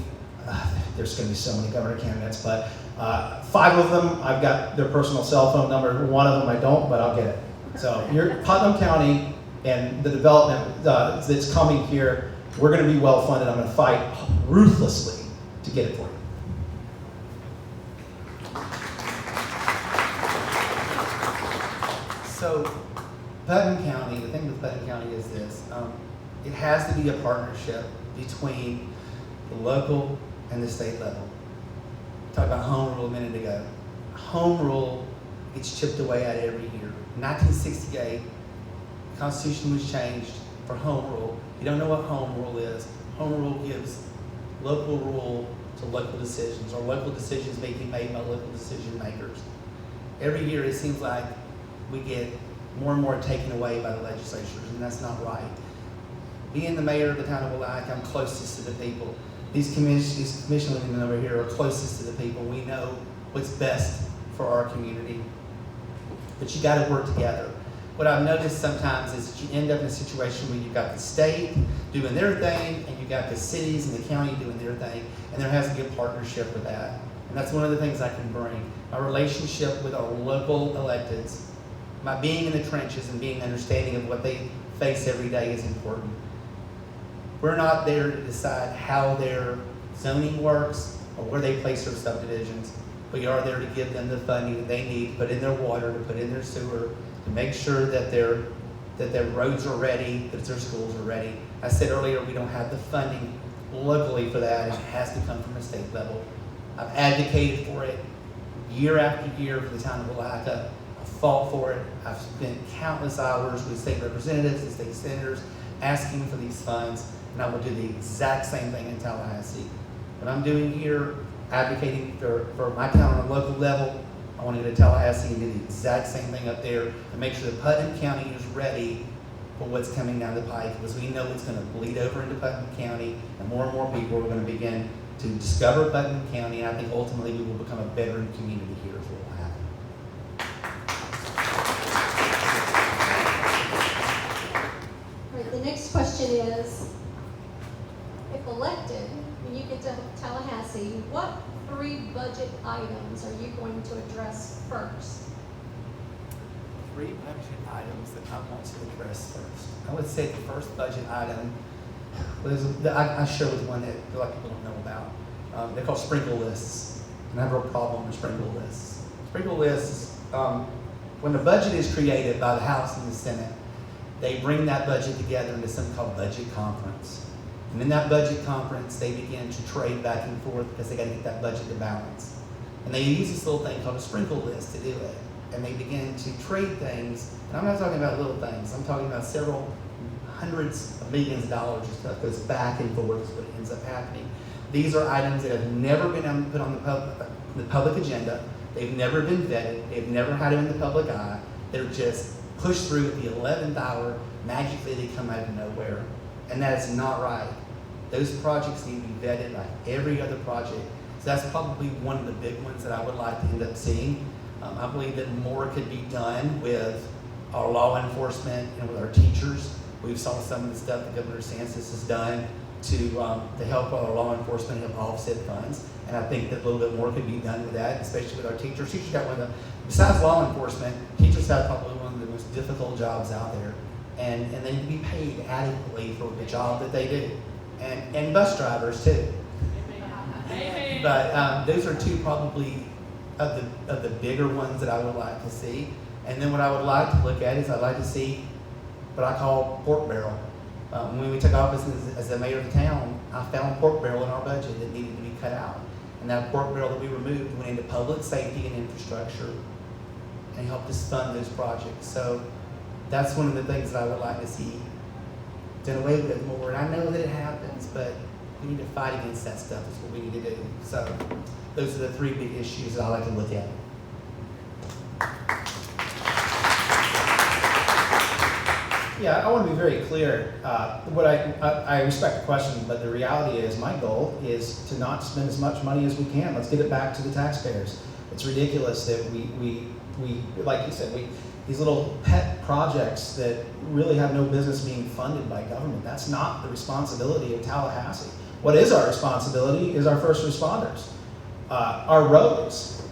J: there's going to be so many governor candidates, but 5 of them, I've got their personal cell phone number. 1 of them I don't, but I'll get it. So Putnam County and the development that's coming here, we're going to be well funded. I'm going to fight ruthlessly to get it for you.
D: So Putnam County, the thing with Putnam County is this, it has to be a partnership between the local and the state level. Talked about home rule a minute ago. Home rule gets chipped away at every year. 1968, the Constitution was changed for home rule. You don't know what home rule is. Home rule gives local rule to local decisions, or local decisions being made by local decision makers. Every year it seems like we get more and more taken away by the legislatures, and that's not right. Being the mayor of the town of Willike, I'm closest to the people. These commissioners over here are closest to the people. We know what's best for our community. But you gotta work together. What I've noticed sometimes is that you end up in a situation where you've got the state doing their thing, and you've got the cities and the county doing their thing, and there has to be a partnership with that. And that's one of the things I can bring. My relationship with our local electeds, my being in the trenches and being understanding of what they face every day is important. We're not there to decide how their zoning works or where they place their subdivisions. We are there to give them the funding that they need to put in their water, to put in their sewer, to make sure that their roads are ready, that their schools are ready. I said earlier, we don't have the funding locally for that. It has to come from a state level. I've advocated for it year after year for the town of Willika. I've fought for it. I've spent countless hours with state representatives and state senators asking for these funds, and I will do the exact same thing in Tallahassee. What I'm doing here, advocating for my town on a local level, I want to go to Tallahassee and do the exact same thing up there and make sure that Putnam County is ready for what's coming down the pike, because we know it's going to bleed over into Putnam County, and more people are going to begin to discover Putnam County, and I think ultimately we will become a veteran community here is what will happen.
H: All right, the next question is, if elected, when you get to Tallahassee, what 3 budget items are you going to address first?
D: 3 budget items that I want to address first. I would say the first budget item, I share with one that a lot of people don't know about. They're called sprinkle lists, and I have a real problem with sprinkle lists. Sprinkle lists, when the budget is created by the House and the Senate, they bring that budget together into something called budget conference. And in that budget conference, they begin to trade back and forth because they got to get that budget to balance. And they use this little thing called a sprinkle list to do it. And they begin to trade things, and I'm not talking about little things, I'm talking about several hundreds of millions of dollars of stuff goes back and forth is what ends up happening. These are items that have never been put on the public agenda, they've never been vetted, they've never had it in the public eye, they're just pushed through at the 11th hour, magically they come out of nowhere, and that is not right. Those projects need to be vetted like every other project, so that's probably one of the big ones that I would like to end up seeing. I believe that more could be done with our law enforcement and with our teachers. We've saw some of the stuff that Governor DeSantis has done to help our law enforcement have offset funds. And I think that a little bit more could be done with that, especially with our teachers. Teachers got one of the, besides law enforcement, teachers have probably one of the most difficult jobs out there. And they need to be paid adequately for the job that they do. And bus drivers too. But those are two probably of the bigger ones that I would like to see. And then what I would like to look at is I'd like to see what I call pork barrel. When we took office as the mayor of the town, I found pork barrel in our budget that needed to be cut out. And that pork barrel that we removed went into public safety and infrastructure and helped us fund those projects. So that's one of the things that I would like to see done away with more. And I know that it happens, but we need to fight against that stuff. That's what we need to do. So those are the 3 big issues that I like to look at.
J: Yeah, I want to be very clear. I respect the question, but the reality is my goal is to not spend as much money as we can. Let's get it back to the taxpayers. It's ridiculous that we like you said, these little pet projects that really have no business being funded by government. That's not the responsibility of Tallahassee. What is our responsibility is our first responders, our roads,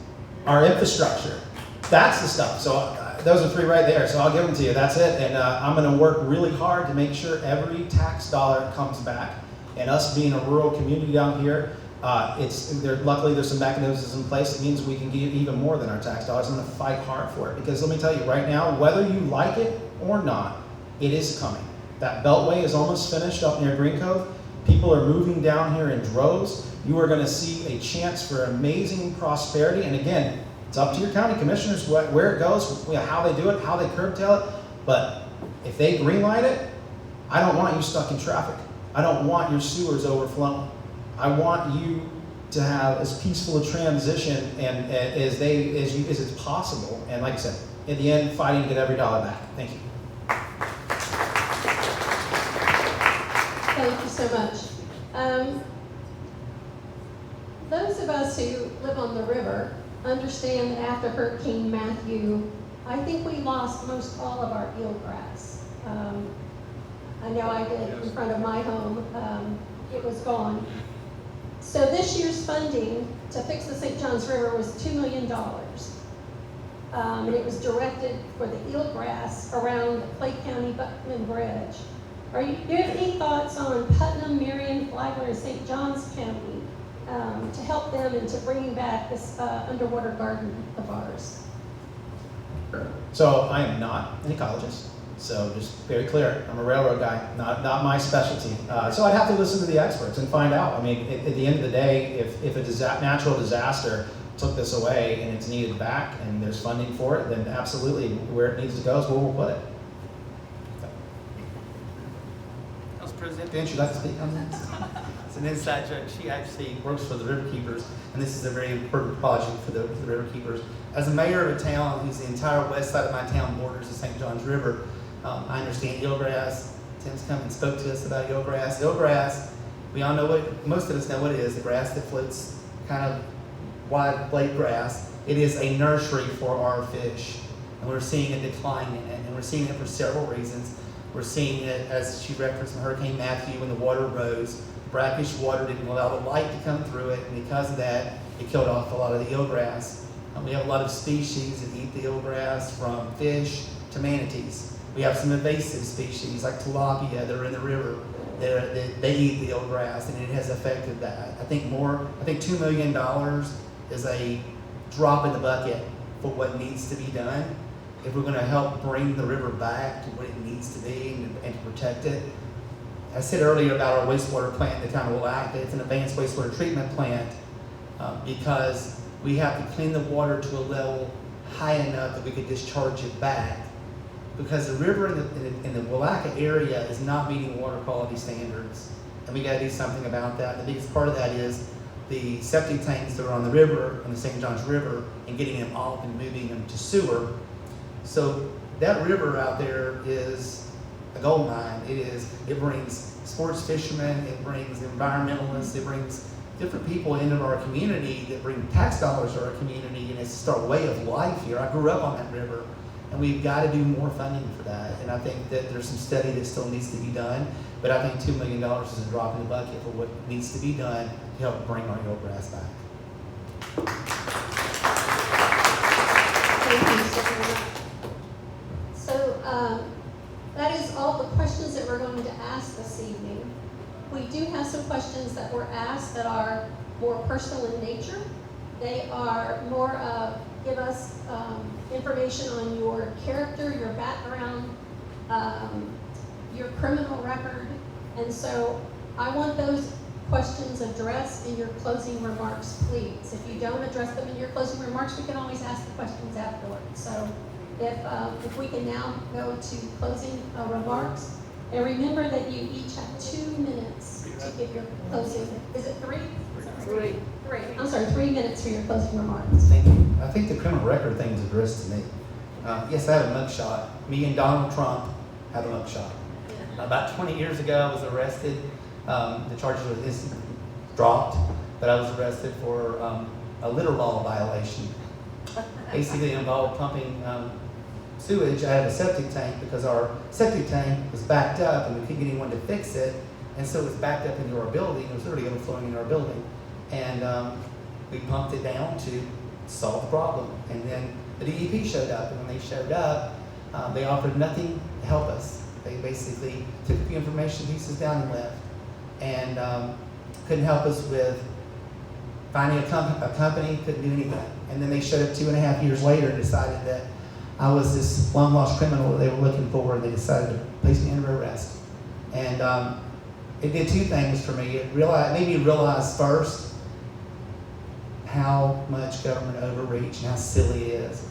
J: our infrastructure. That's the stuff. So those are 3 right there. So I'll give them to you. That's it. And I'm going to work really hard to make sure every tax dollar comes back. And us being a rural community down here, luckily there's some mechanisms in place that means we can give even more than our tax dollars. I'm going to fight hard for it because let me tell you right now, whether you like it or not, it is coming. That beltway is almost finished up near Green Cove. People are moving down here in droves. You are going to see a chance for amazing prosperity. And again, it's up to your county commissioners where it goes, how they do it, how they curtail it. But if they greenlight it, I don't want you stuck in traffic. I don't want your sewers overflowing. I want you to have as peaceful a transition and as it's possible. And like I said, in the end, fighting to get every dollar back. Thank you.
H: Thank you so much. Those of us who live on the river understand that after Hurricane Matthew, I think we lost most all of our eelgrass. I know I did in front of my home. It was gone. So this year's funding to fix the St. Johns River was $2 million. And it was directed for the eelgrass around the Clay County Putnam Bridge. Do you have any thoughts on Putnam, Marion, Flagler, and St. Johns County to help them into bringing back this underwater garden of ours?
J: So I am not an ecologist. So just very clear, I'm a railroad guy, not my specialty. So I'd have to listen to the experts and find out. I mean, at the end of the day, if a natural disaster took this away and it's needed back and there's funding for it, then absolutely where it needs to go is where we'll put it.
D: Council President, would you like to speak on that? It's an inside joke. She actually works for the River Keepers, and this is a very important project for the River Keepers. As a mayor of a town whose the entire west side of my town borders the St. Johns River, I understand eelgrass. Tim's come and spoke to us about eelgrass. Eelgrass, we all know most of us know what it is, the grass that floats, kind of wide blade grass. It is a nursery for our fish, and we're seeing a decline in it, and we're seeing it for several reasons. We're seeing it, as she referenced in Hurricane Matthew, when the water rose. Brackish water didn't allow the light to come through it, and because of that, it killed off a lot of the eelgrass. We have a lot of species that eat the eelgrass, from fish to manatees. We have some invasive species like tilapia that are in the river. They eat the eelgrass, and it has affected that. I think $2 million is a drop in the bucket for what needs to be done. If we're going to help bring the river back to what it needs to be and to protect it. I said earlier about our wastewater plant in the town of Willac. It's an advanced wastewater treatment plant because we have to clean the water to a level high enough that we could discharge it back. Because the river in the Willac area is not meeting water quality standards, and we got to do something about that. The biggest part of that is the septic tanks that are on the river, on the St. Johns River, and getting them off and moving them to sewer. So that river out there is a gold mine. It brings sports fishermen, it brings environmentalists, it brings different people into our community that bring tax dollars to our community, and it's just our way of life here. I grew up on that river. And we've got to do more funding for that. And I think that there's some study that still needs to be done. But I think $2 million is a drop in the bucket for what needs to be done to help bring our eelgrass back.
H: Thank you so much. So that is all the questions that we're going to ask this evening. We do have some questions that were asked that are more personal in nature. They are more of give us information on your character, your background, your criminal record. And so I want those questions addressed in your closing remarks, please. If you don't address them in your closing remarks, we can always ask the questions afterwards. So if we can now go to closing remarks. And remember that you each have 2 minutes to give your closing. Is it 3? 3. I'm sorry, 3 minutes for your closing remarks.
D: Thank you. I think the criminal record thing is addressed to me. Yes, I have a mugshot. Me and Donald Trump have a mugshot. About 20 years ago, I was arrested. The charges were dropped, but I was arrested for a litter law violation. Basically, it involved pumping sewage out of a septic tank because our septic tank was backed up and we couldn't get anyone to fix it. And so it was backed up into our building. It was literally overflowing in our building. And we pumped it down to solve the problem. And then the DEP showed up, and when they showed up, they offered nothing to help us. They basically took a few information pieces down and left, and couldn't help us with finding a company, couldn't do anything. And then they showed up 2.5 years later and decided that I was this long-lost criminal that they were looking for, and they decided to place me under arrest. And it did two things for me. It made me realize first how much government overreach and how silly it is.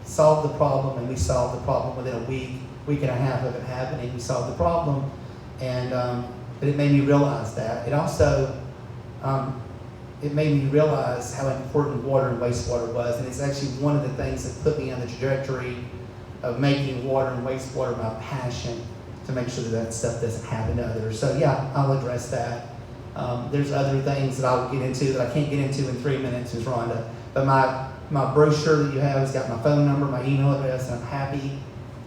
D: Solved the problem, and we solved the problem within a week and a half of it happening. We solved the problem, and but it made me realize that. It also it made me realize how important water and wastewater was, and it's actually one of the things that put me on the trajectory of making water and wastewater my passion, to make sure that that stuff doesn't happen to others. So yeah, I'll address that. There's other things that I will get into that I can't get into in 3 minutes, Ms. Rhonda. But my brochure that you have has got my phone number, my email address, and I'm happy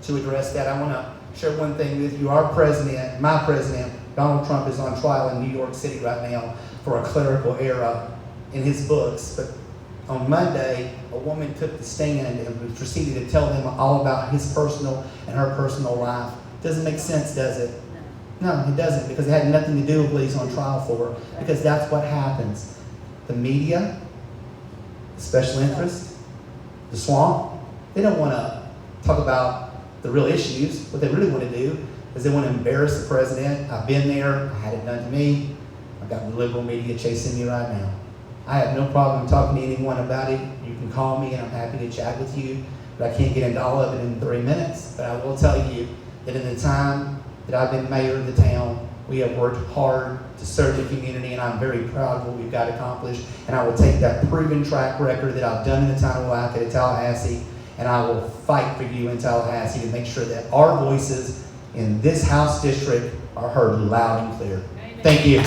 D: to address that. I want to share one thing with you. Our president, my president, Donald Trump, is on trial in New York City right now for a clerical error in his books. But on Monday, a woman took the stand and proceeded to tell them all about his personal and her personal life. Doesn't make sense, does it? No, it doesn't, because it had nothing to do with what he's on trial for, because that's what happens. The media, special interest, the swamp, they don't want to talk about the real issues. What they really want to do is they want to embarrass the president. I've been there. I had it done to me. I've got the liberal media chasing me right now. I have no problem talking to anyone about it. You can call me and I'm happy to chat with you, but I can't get into all of it in 3 minutes. But I will tell you that in the time that I've been mayor of the town, we have worked hard to serve the community, and I'm very proud of what we've got accomplished. And I will take that proven track record that I've done in the town of Willaca to Tallahassee, and I will fight for you in Tallahassee to make sure that our voices in this House district are heard loud and clear.
E: Amen.
D: Thank you.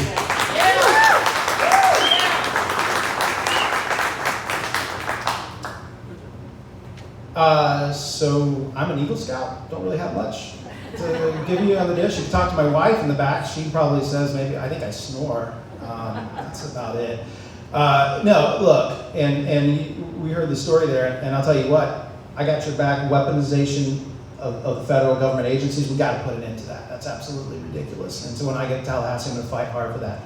J: So I'm an Eagle Scout. Don't really have much to give you on the dish. You can talk to my wife in the back. She probably says maybe, I think I snore. That's about it. No, look, and we heard the story there, and I'll tell you what, I got your back. Weaponization of the federal government agencies, we got to put an end to that. That's absolutely ridiculous. And so when I get to Tallahassee, I'm going to fight hard for that.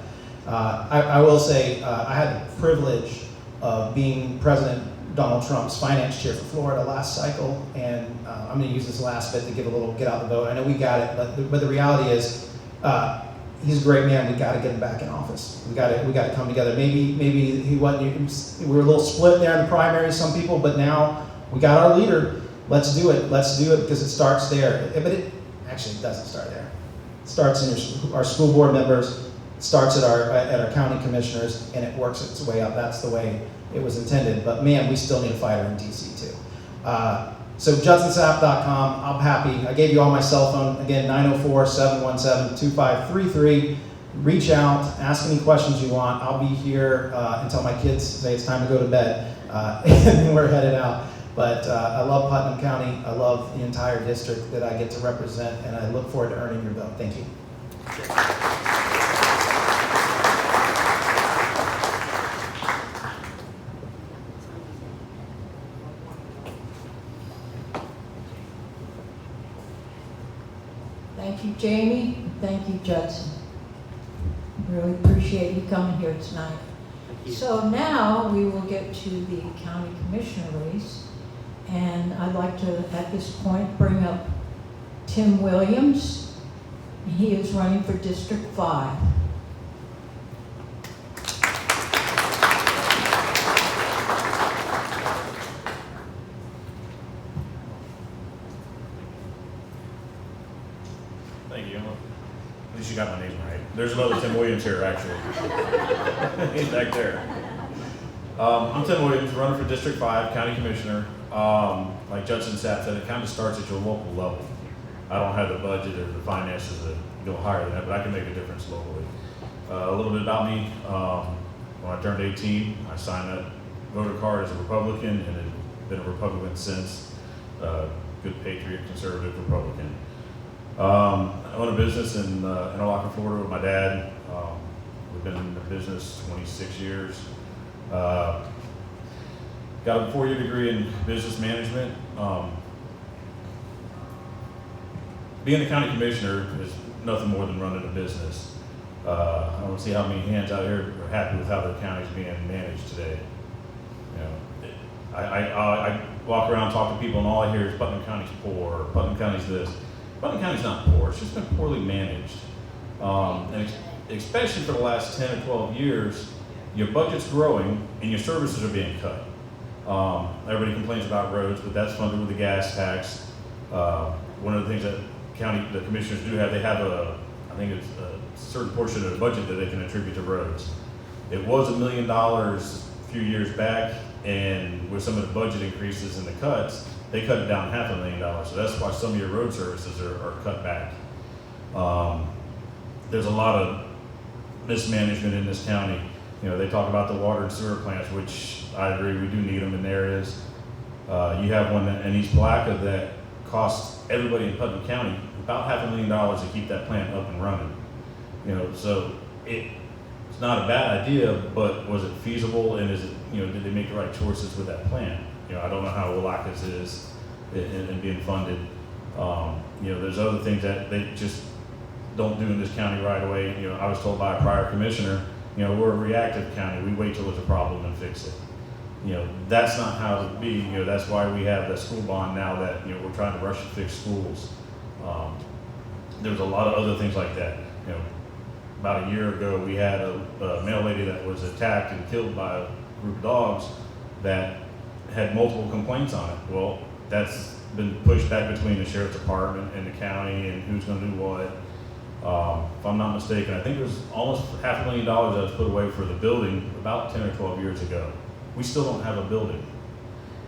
J: I will say I had the privilege of being President Donald Trump's finance chair for Florida last cycle, and I'm going to use this last bit to give a little get out the vote. I know we got it, but the reality is he's a great man. We got to get him back in office. We got to come together. Maybe he wasn't. We were a little split there in the primary, some people, but now we got our leader. Let's do it. Let's do it, because it starts there. But it actually doesn't start there. It starts in our school board members. It starts at our county commissioners, and it works its way up. That's the way it was intended. But man, we still need a fighter in DC too. So JudsonSapp.com. I'm happy. I gave you all my cell phone. Again, 904-717-2533. Reach out. Ask any questions you want. I'll be here until my kids say it's time to go to bed. And we're headed out. But I love Putnam County. I love the entire district that I get to represent, and I look forward to earning your vote. Thank you.
I: Thank you, Jamie. Thank you, Judson. Really appreciate you coming here tonight. So now we will get to the county commissioner race. And I'd like to, at this point, bring up Tim Williams. He is running for District 5.
K: Thank you. At least you got my name right. There's another Tim Williams here, actually. He's back there. I'm Tim Williams, running for District 5, County Commissioner. Like Judson Sapp said, it kind of starts at your local level. I don't have the budget or the finances to go higher than that, but I can make a difference locally. A little bit about me. When I turned 18, I signed that voter card as a Republican, and have been a Republican since. Good patriot, conservative Republican. I own a business in Interlachen, Florida with my dad. We've been in the business 26 years. Got a 4-year degree in business management. Being a county commissioner is nothing more than running a business. I don't see how many hands out here are happy with how their county's being managed today. You know, I walk around, talk to people, and all I hear is Putnam County's poor, Putnam County's this. Putnam County's not poor, it's just been poorly managed. And especially for the last 10 or 12 years, your budget's growing and your services are being cut. Everybody complains about roads, but that's funded with the gas tax. One of the things that the commissioners do have, they have I think it's a certain portion of the budget that they can attribute to roads. It was $1 million a few years back, and with some of the budget increases and the cuts, they cut it down $500,000. So that's why some of your road services are cut back. There's a lot of mismanagement in this county. You know, they talk about the water and sewer plants, which I agree, we do need them in areas. You have one in East Palaca that costs everybody in Putnam County about $500,000 to keep that plant up and running. You know, so it's not a bad idea, but was it feasible, and is it, you know, did they make the right choices with that plant? You know, I don't know how Willaca's is in being funded. You know, there's other things that they just don't do in this county right away. You know, I was told by a prior commissioner, you know, we're a reactive county. We wait till there's a problem and fix it. You know, that's not how it be. You know, that's why we have the school bond now that, you know, we're trying to rush to fix schools. There's a lot of other things like that. You know, about a year ago, we had a male lady that was attacked and killed by a group of dogs that had multiple complaints on it. Well, that's been pushed back between the sheriff's department and the county and who's going to do what. If I'm not mistaken, I think it was almost $500,000 that was put away for the building about 10 or 12 years ago. We still don't have a building.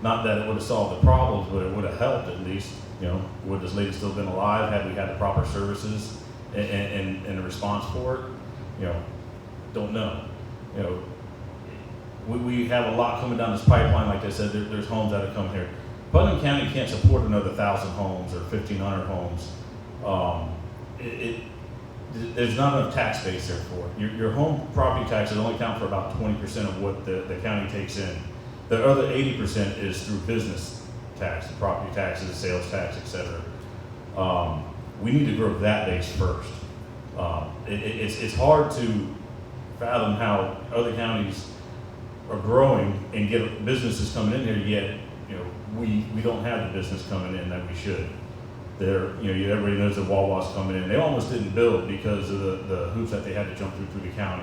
K: Not that it would have solved the problems, but it would have helped at least. You know, would this lady still been alive had we had the proper services and a response for it? You know, don't know. You know, we have a lot coming down this pipeline. Like I said, there's homes that have come here. Putnam County can't support another 1,000 homes or 1,500 homes. There's not enough tax base there for it. Your home property taxes only count for about 20% of what the county takes in. The other 80% is through business tax, property taxes, sales tax, etc. We need to grow that base first. It's hard to fathom how other counties are growing and get businesses coming in here, yet you know we don't have the business coming in that we should. There, you know, everybody knows that Wawa's coming in. They almost didn't build because of the hoops that they had to jump through the county.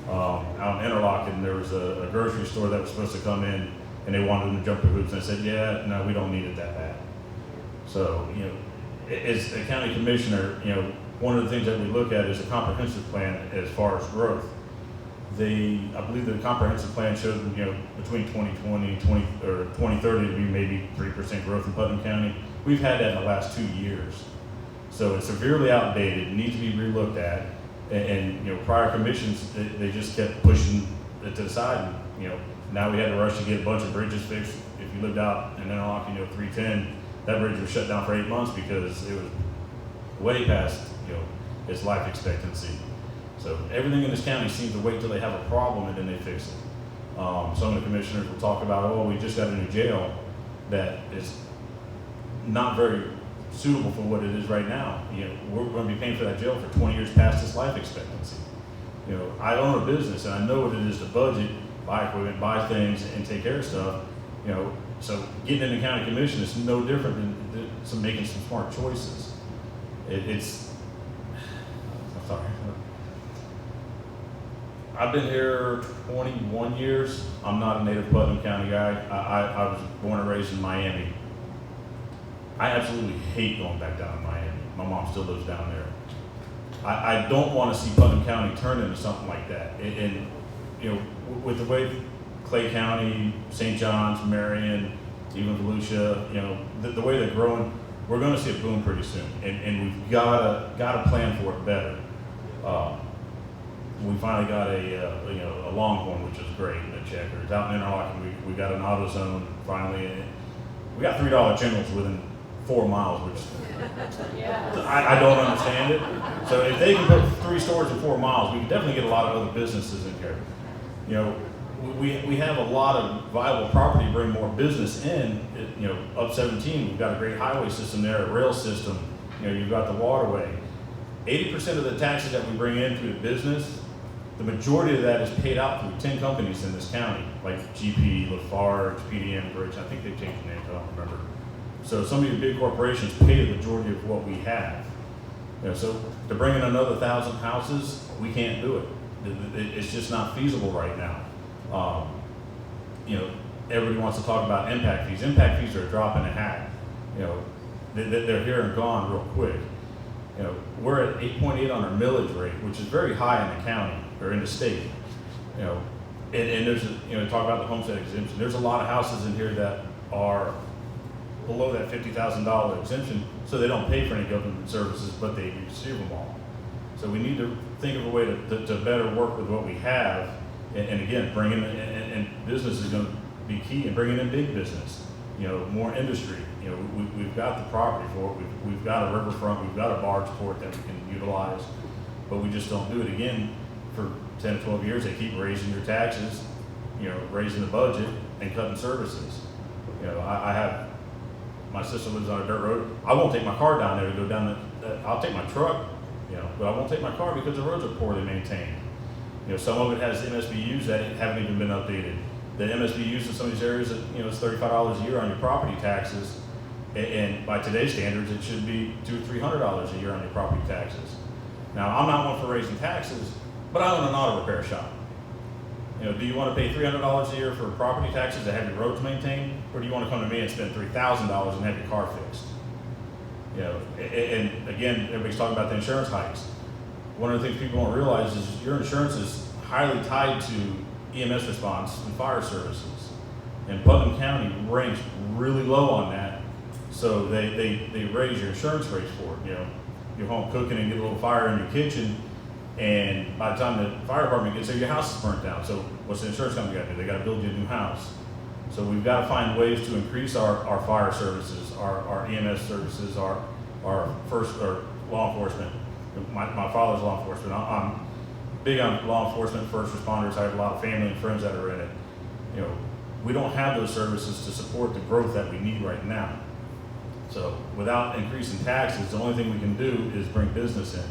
K: Out in Interlochen, there was a grocery store that was supposed to come in, and they wanted them to jump through hoops. And I said, yeah, no, we don't need it that bad. So, you know, as a county commissioner, you know, one of the things that we look at is a comprehensive plan as far as growth. I believe the comprehensive plan showed, you know, between 2020 or 2030 to be maybe 3% growth in Putnam County. We've had that in the last 2 years. So it's severely outdated, needs to be relooked at. And you know, prior commissions, they just kept pushing it to the side. And, you know, now we had to rush to get a bunch of bridges fixed. If you lived out in Interlochen, you know, 310, that bridge was shut down for 8 months because it was way past, you know, its life expectancy. So everything in this county seems to wait till they have a problem and then they fix it. Some of the commissioners will talk about, oh, we just got a new jail that is not very suitable for what it is right now. You know, we're going to be paying for that jail for 20 years past its life expectancy. You know, I own a business and I know what it is to budget, buy equipment, buy things, and take care of stuff. You know, so getting in the county commission is no different than making some smart choices. I'm sorry. I've been here 21 years. I'm not a native Putnam County guy. I was born and raised in Miami. I absolutely hate going back down to Miami. My mom still lives down there. I don't want to see Putnam County turn into something like that. And you know, with the way Clay County, St. John's, Marion, even Volusia, you know, the way they're growing, we're going to see a boom pretty soon. And we've got to plan for it better. We finally got a Longhorn, which is great, a Checkers. Out in Interlochen, we got an AutoZone finally. We got $3 generals within 4 miles, which I don't understand it. So if they can put 3 stores in 4 miles, we can definitely get a lot of other businesses in here. You know, we have a lot of viable property to bring more business in. You know, up 17, we've got a great highway system there, a rail system. You know, you've got the waterway. 80% of the taxes that we bring in through the business, the majority of that is paid out through 10 companies in this county, like GP, Lafarge, PDM, Bridge. I think they've changed the name, I don't remember. So some of your big corporations pay the majority of what we have. You know, so to bring in another 1,000 houses, we can't do it. It's just not feasible right now. You know, everybody wants to talk about impact fees. Impact fees are a drop in a hat. You know, they're here and gone real quick. You know, we're at 8.8 on our millage rate, which is very high in the county or in the state. You know, and there's you know, talk about the homestead exemption. There's a lot of houses in here that are below that $50,000 exemption, so they don't pay for any government services, but they receive them all. So we need to think of a way to better work with what we have, and again, bringing and business is going to be key, and bringing in big business. You know, more industry. You know, we've got the property for it. We've got a riverfront. We've got a barge port that we can utilize, but we just don't do it. Again, for 10 to 12 years, they keep raising your taxes, you know, raising the budget and cutting services. You know, I have, my sister lives on a dirt road. I won't take my car down there to go down I'll take my truck, you know, but I won't take my car because the roads are poorly maintained. You know, some of it has MSBU's that haven't even been updated. The MSBU's in some of these areas, you know, it's $35 a year on your property taxes, and by today's standards, it should be $200 or $300 a year on your property taxes. Now, I'm not one for raising taxes, but I own an auto repair shop. You know, do you want to pay $300 a year for property taxes to have your roads maintained, or do you want to come to me and spend $3,000 and have your car fixed? You know, and again, everybody's talking about the insurance hikes. One of the things people don't realize is your insurance is highly tied to EMS response and fire services. And Putnam County ranks really low on that, so they raise your insurance rates for it. You know, you're home cooking and get a little fire in your kitchen, and by the time the fire department gets there, your house is burnt down. So what's the insurance company got to do? They got to build you a new house. So we've got to find ways to increase our fire services, our EMS services, our law enforcement. My father's law enforcement. I'm big on law enforcement, first responders. I have a lot of family and friends that are in it. You know, we don't have those services to support the growth that we need right now. So without increasing taxes, the only thing we can do is bring business in.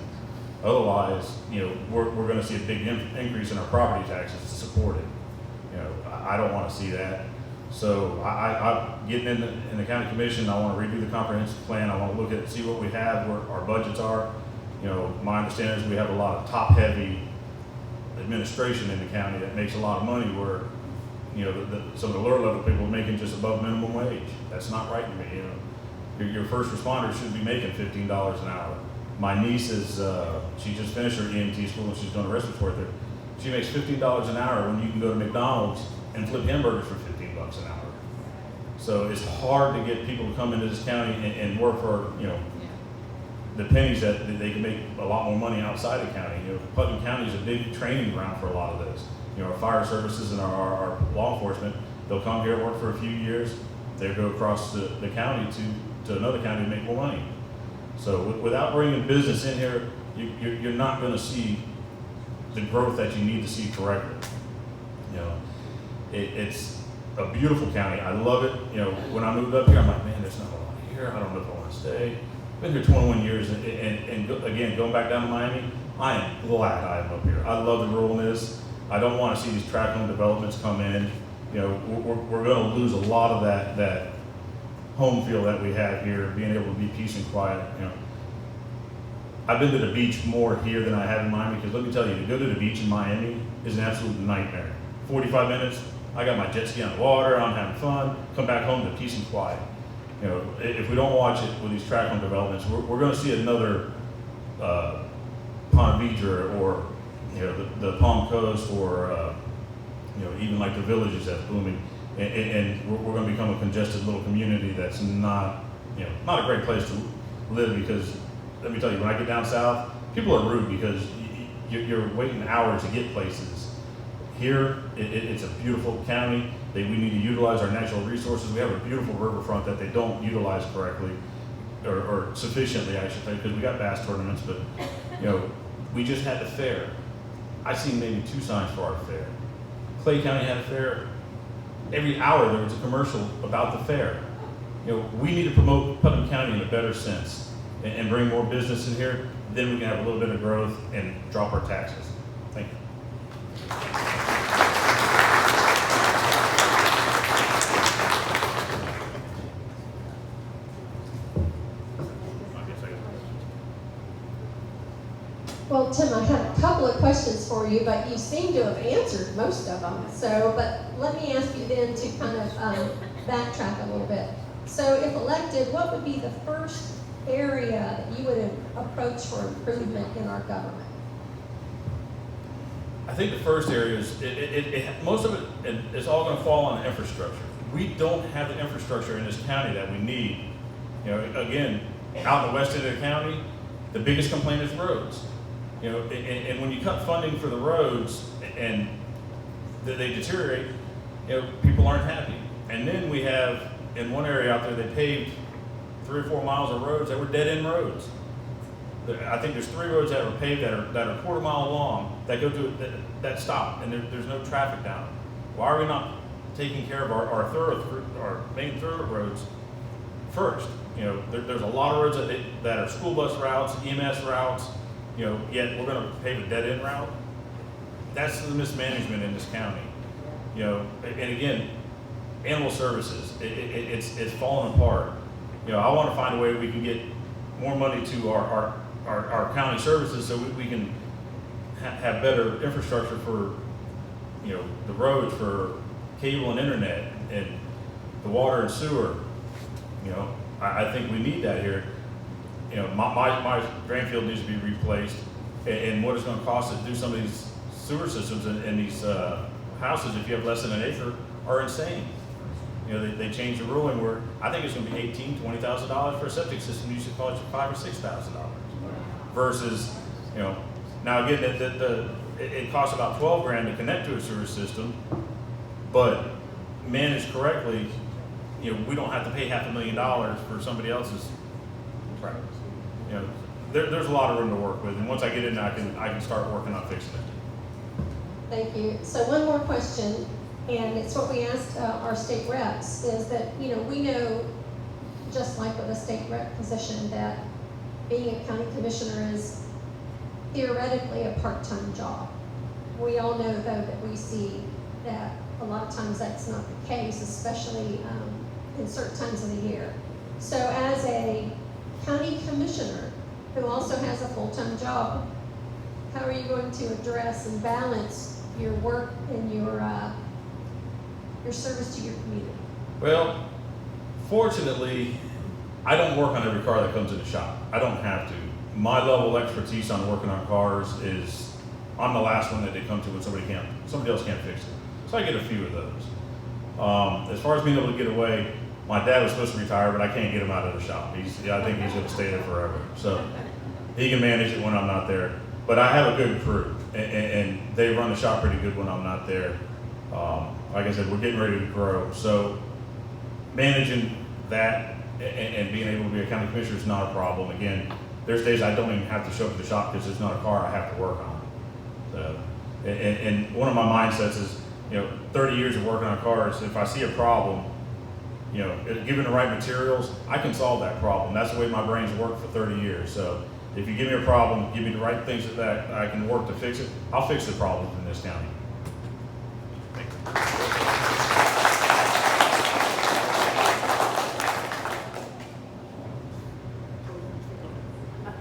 K: Otherwise, you know, we're going to see a big increase in our property taxes to support it. You know, I don't want to see that. So I'm getting in the county commission. I want to redo the comprehensive plan. I want to look at, see what we have, where our budgets are. You know, my understanding is we have a lot of top-heavy administration in the county that makes a lot of money, where, you know, some of the lower level people are making just above minimum wage. That's not right to me. You know, your first responders should be making $15 an hour. My niece is, she just finished her EMT school and she's doing a respiratory therapy. She makes $15 an hour when you can go to McDonald's and flip hamburgers for $15 an hour. So it's hard to get people to come into this county and work for, you know, the pennies that they can make a lot more money outside the county. You know, Putnam County is a big training ground for a lot of this. You know, our fire services and our law enforcement, they'll come here, work for a few years, they go across the county to another county to make more money. So without bringing business in here, you're not going to see the growth that you need to see correctly. You know, it's a beautiful county. I love it. You know, when I moved up here, I'm like, man, there's not a lot here. I don't know if I want to stay. Been here 21 years, and again, going back down to Miami, I am glad I am up here. I love the ruralness. I don't want to see these tract home developments come in. You know, we're going to lose a lot of that home feel that we have here, being able to be peace and quiet. You know, I've been to the beach more here than I have in Miami, because let me tell you, to go to the beach in Miami is an absolute nightmare. 45 minutes, I got my jet ski on the water, I'm having fun, come back home to peace and quiet. You know, if we don't watch it with these tract home developments, we're going to see another Ponte Vedra, or, you know, the Palm Coast, or you know, even like the Villages that's booming, and we're going to become a congested little community that's not, you know, not a great place to live. Because let me tell you, when I get down south, people are rude because you're waiting hours to get places. Here, it's a beautiful county. We need to utilize our natural resources. We have a beautiful riverfront that they don't utilize correctly, or sufficiently, I should say, because we got bass tournaments, but, you know, we just had the fair. I seen maybe 2 signs for our fair. Clay County had a fair. Every hour there was a commercial about the fair. You know, we need to promote Putnam County in a better sense and bring more business in here. Then we can have a little bit of growth and drop our taxes. Thank you.
H: Well, Tim, I had a couple of questions for you, but you seem to have answered most of them. So, but let me ask you then to kind of backtrack a little bit. So if elected, what would be the first area that you would approach for improvement in our government?
K: I think the first area is, most of it is all going to fall on infrastructure. We don't have the infrastructure in this county that we need. You know, again, out in the west end of the county, the biggest complaint is roads. You know, and when you cut funding for the roads and they deteriorate, you know, people aren't happy. And then we have, in one area out there, they paved 3 or 4 miles of roads that were dead-end roads. I think there's 3 roads that were paved that are a quarter mile long that go to that stop, and there's no traffic down them. Why are we not taking care of our main thoroughroads first? You know, there's a lot of roads that are school bus routes, EMS routes. You know, yet we're going to pave a dead-end route. That's the mismanagement in this county. You know, and again, animal services, it's falling apart. You know, I want to find a way we can get more money to our county services so we can have better infrastructure for, you know, the roads, for cable and internet, and the water and sewer. You know, I think we need that here. You know, my drain field needs to be replaced, and what it's going to cost to do some of these sewer systems in these houses, if you have less than an acre, are insane. You know, they changed the ruling where I think it's going to be $18,000-$20,000 for a septic system. You should cost $5,000 or $6,000 versus, you know, now again, it costs about $12,000 to connect to a sewer system, but managed correctly, you know, we don't have to pay $500,000 for somebody else's practice. You know, there's a lot of room to work with, and once I get in, I can start working on fixing it.
H: Thank you. So one more question, and it's what we asked our state reps, is that, you know, we know, just like with a state rep position, that being a county commissioner is theoretically a part-time job. We all know, though, that we see that a lot of times that's not the case, especially in certain times of the year. So as a county commissioner who also has a full-time job, how are you going to address and balance your work and your service to your community?
K: Well, fortunately, I don't work on every car that comes in the shop. I don't have to. My level of expertise on working on cars is, I'm the last one that they come to when somebody else can't fix it. So I get a few of those. As far as being able to get away, my dad was supposed to retire, but I can't get him out of the shop. I think he's going to stay there forever. So he can manage it when I'm not there. But I have a good crew, and they run the shop pretty good when I'm not there. Like I said, we're getting ready to grow. So managing that and being able to be a county commissioner is not a problem. Again, there's days I don't even have to show up at the shop because it's not a car I have to work on. So, and one of my mindsets is, you know, 30 years of working on cars, if I see a problem, you know, given the right materials, I can solve that problem. That's the way my brain's worked for 30 years. So if you give me a problem, give me the right things that I can work to fix it, I'll fix the problems in this county. Thank you.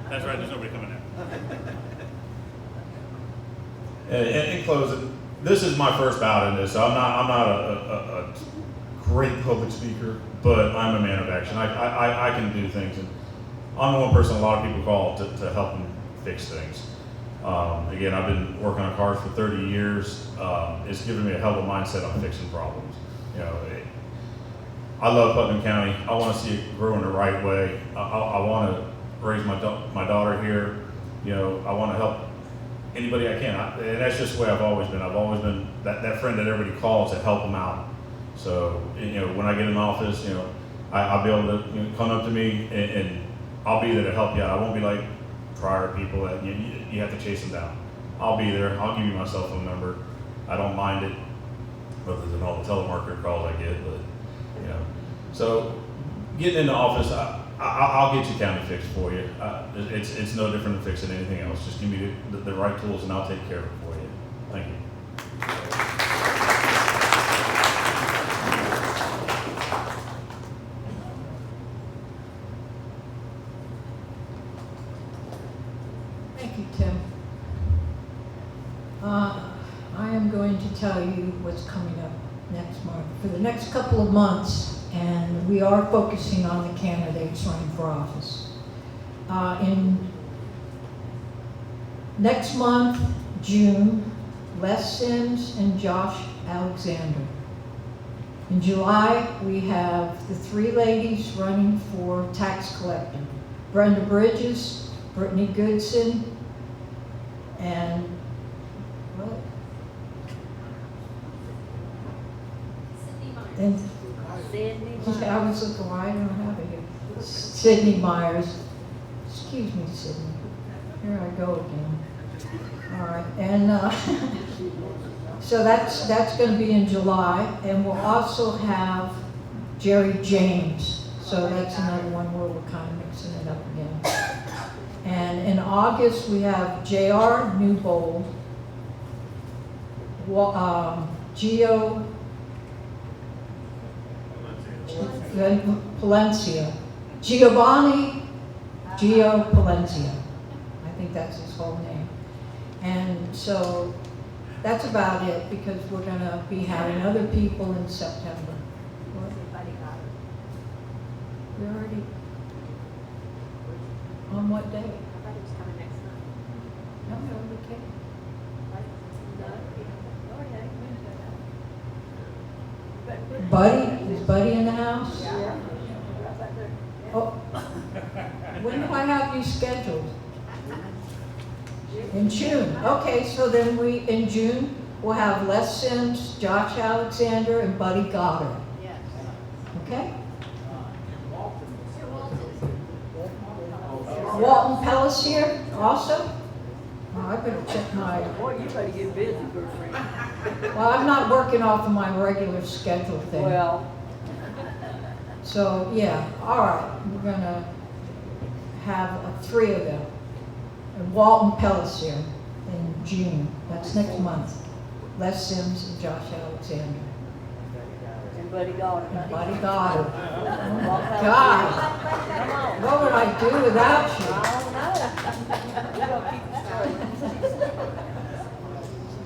K: That's right, there's nobody coming in. In closing, this is my first bout in this. So I'm not a great public speaker, but I'm a man of action. I can do things, and I'm the one person a lot of people call to help them fix things. Again, I've been working on cars for 30 years. It's given me a hell of a mindset on fixing problems. You know, I love Putnam County. I want to see it grow in the right way. I want to raise my daughter here. You know, I want to help anybody I can. And that's just the way I've always been. I've always been that friend that everybody calls to help them out. So, you know, when I get in office, you know, I'll be able to, you know, come up to me and I'll be there to help you out. I won't be like prior people that you have to chase them down. I'll be there. I'll give you my cell phone number. I don't mind it, other than all the telemarketer calls I get, but, you know. So getting into office, I'll get your county fixed for you. It's no different than fixing anything else. Just give me the right tools and I'll take care of it for you. Thank you.
I: what's coming up next month, for the next couple of months, and we are focusing on the candidates running for office. In next month, June, Les Sims and Josh Alexander. In July, we have the 3 ladies running for tax collector. Brenda Bridges, Brittany Goodson, and what? And I was looking, why I don't have it here. Sydney Myers. Excuse me, Sydney. Here I go again. All right, and so that's going to be in July, and we'll also have Jerry James. So that's another one where we're kind of mixing it up again. And in August, we have J.R. Newbold, Gio Palencia, Giovanni Gio Palencia. I think that's his whole name. And so that's about it, because we're going to be having other people in September. We already, on what day?
E: I thought it was coming next month.
I: No, we can't. Buddy, is Buddy in the house?
B: Yeah.
I: Oh, when do I have you scheduled? In June. Okay, so then in June, we'll have Les Sims, Josh Alexander, and Buddy Goddard.
B: Yes.
I: Okay? Walton Pelletier also? Oh, I better check my,
B: Boy, you better get busy, girlfriend.
I: well, I'm not working off of my regular schedule thing.
B: Well,
I: So, yeah, all right, we're gonna have 3 of them. And Walton Pelletier in June, that's next month. Les Sims and Josh Alexander.
B: and Buddy Goddard.
I: And Buddy Goddard. Oh my God,
B: Come on.
I: what would I do without you?
B: I don't know. We're gonna keep it straight.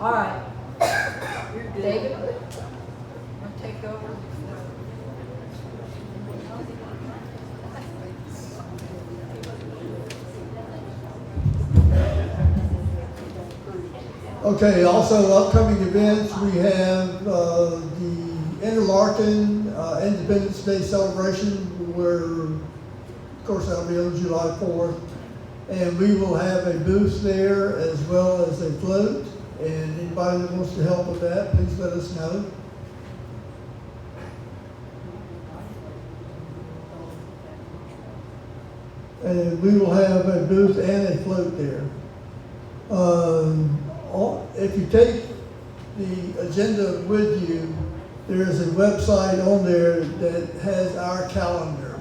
I: All right,
B: You're good.
I: David, want to take over?
A: Okay, also upcoming events, we have the Interlaken Independence Day celebration, where, of course, that'll be on July 4th. And we will have a booth there as well as a float. And anybody that wants to help with that, please let us know. And we will have a booth and a float there. If you take the agenda with you, there is a website on there that has our calendar.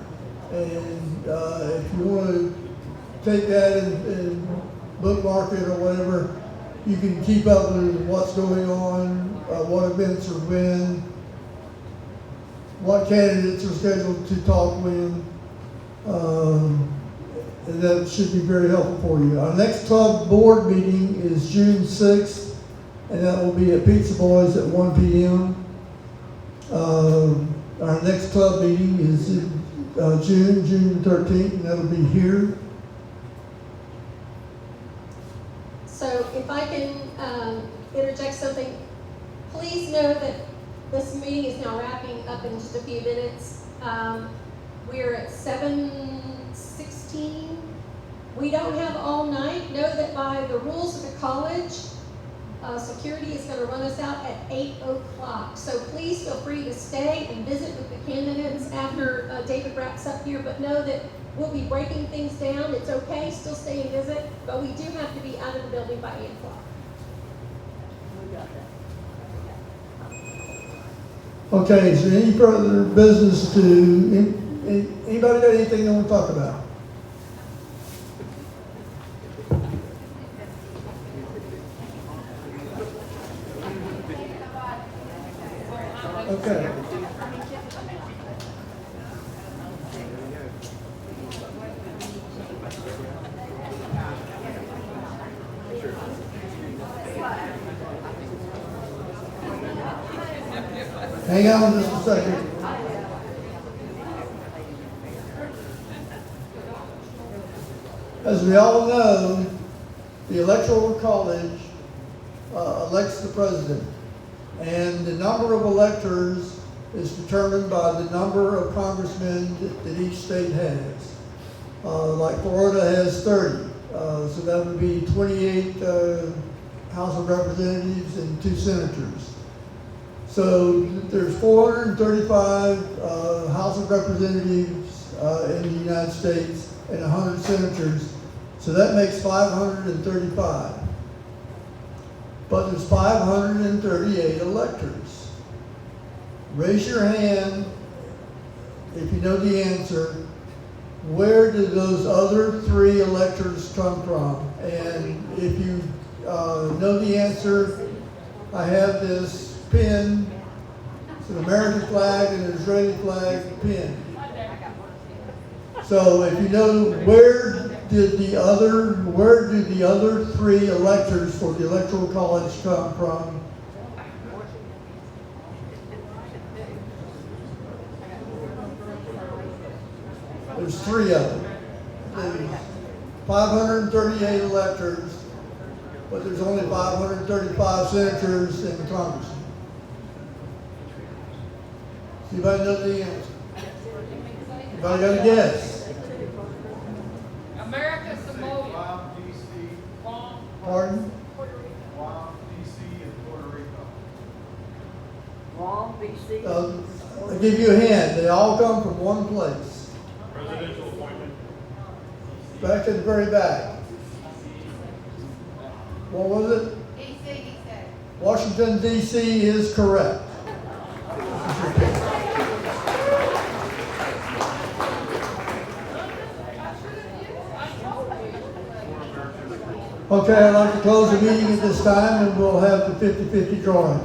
A: And if you want to take that and bookmark it or whatever, you can keep up with what's going on, what events are when, what candidates are scheduled to talk when. And that should be very helpful for you. Our next club board meeting is June 6th, and that will be at Pizza Boys at 1 p.m. Our next club meeting is in June 13th, and that'll be here.
H: So if I can interject something, please know that this meeting is now wrapping up in just a few minutes. We're at 7:16. We don't have all night. Know that by the rules of the college, security is going to run us out at 8 o'clock. So please feel free to stay and visit with the candidates after David wraps up here. But know that we'll be breaking things down. It's okay, still stay and visit, but we do have to be out of the building by 8 o'clock.
B: We got that.
A: Okay, is there any further business anybody got anything they want to talk about? Okay. Hang on just a second. As we all know, the Electoral College elects the president. And the number of electors is determined by the number of congressmen that each state has. Like Florida has 30, so that would be 28 House of Representatives and 2 senators. So there's 435 House of Representatives in the United States and 100 senators, so that makes 535. But there's 538 electors. Raise your hand if you know the answer. Where did those other 3 electors come from? And if you know the answer, I have this pin. It's an American flag and an Israeli flag pin. So if you know where do the other 3 electors for the Electoral College come from? There's 3 of them. There's 538 electors, but there's only 535 senators and congressmen. Does anybody know the answer? Anybody got a guess?
G: America, Samoa.
F: Guam, DC,
A: Pardon?
F: Guam, DC, and Puerto Rico.
B: Guam, BC.
A: I'll give you a hint. They all come from one place.
K: Presidential appointment.
A: Back to the very back. What was it?
G: DC, he said.
A: Washington, D.C. is correct. Okay, I'd like to close the meeting at this time, and we'll have the 50-50 drawing.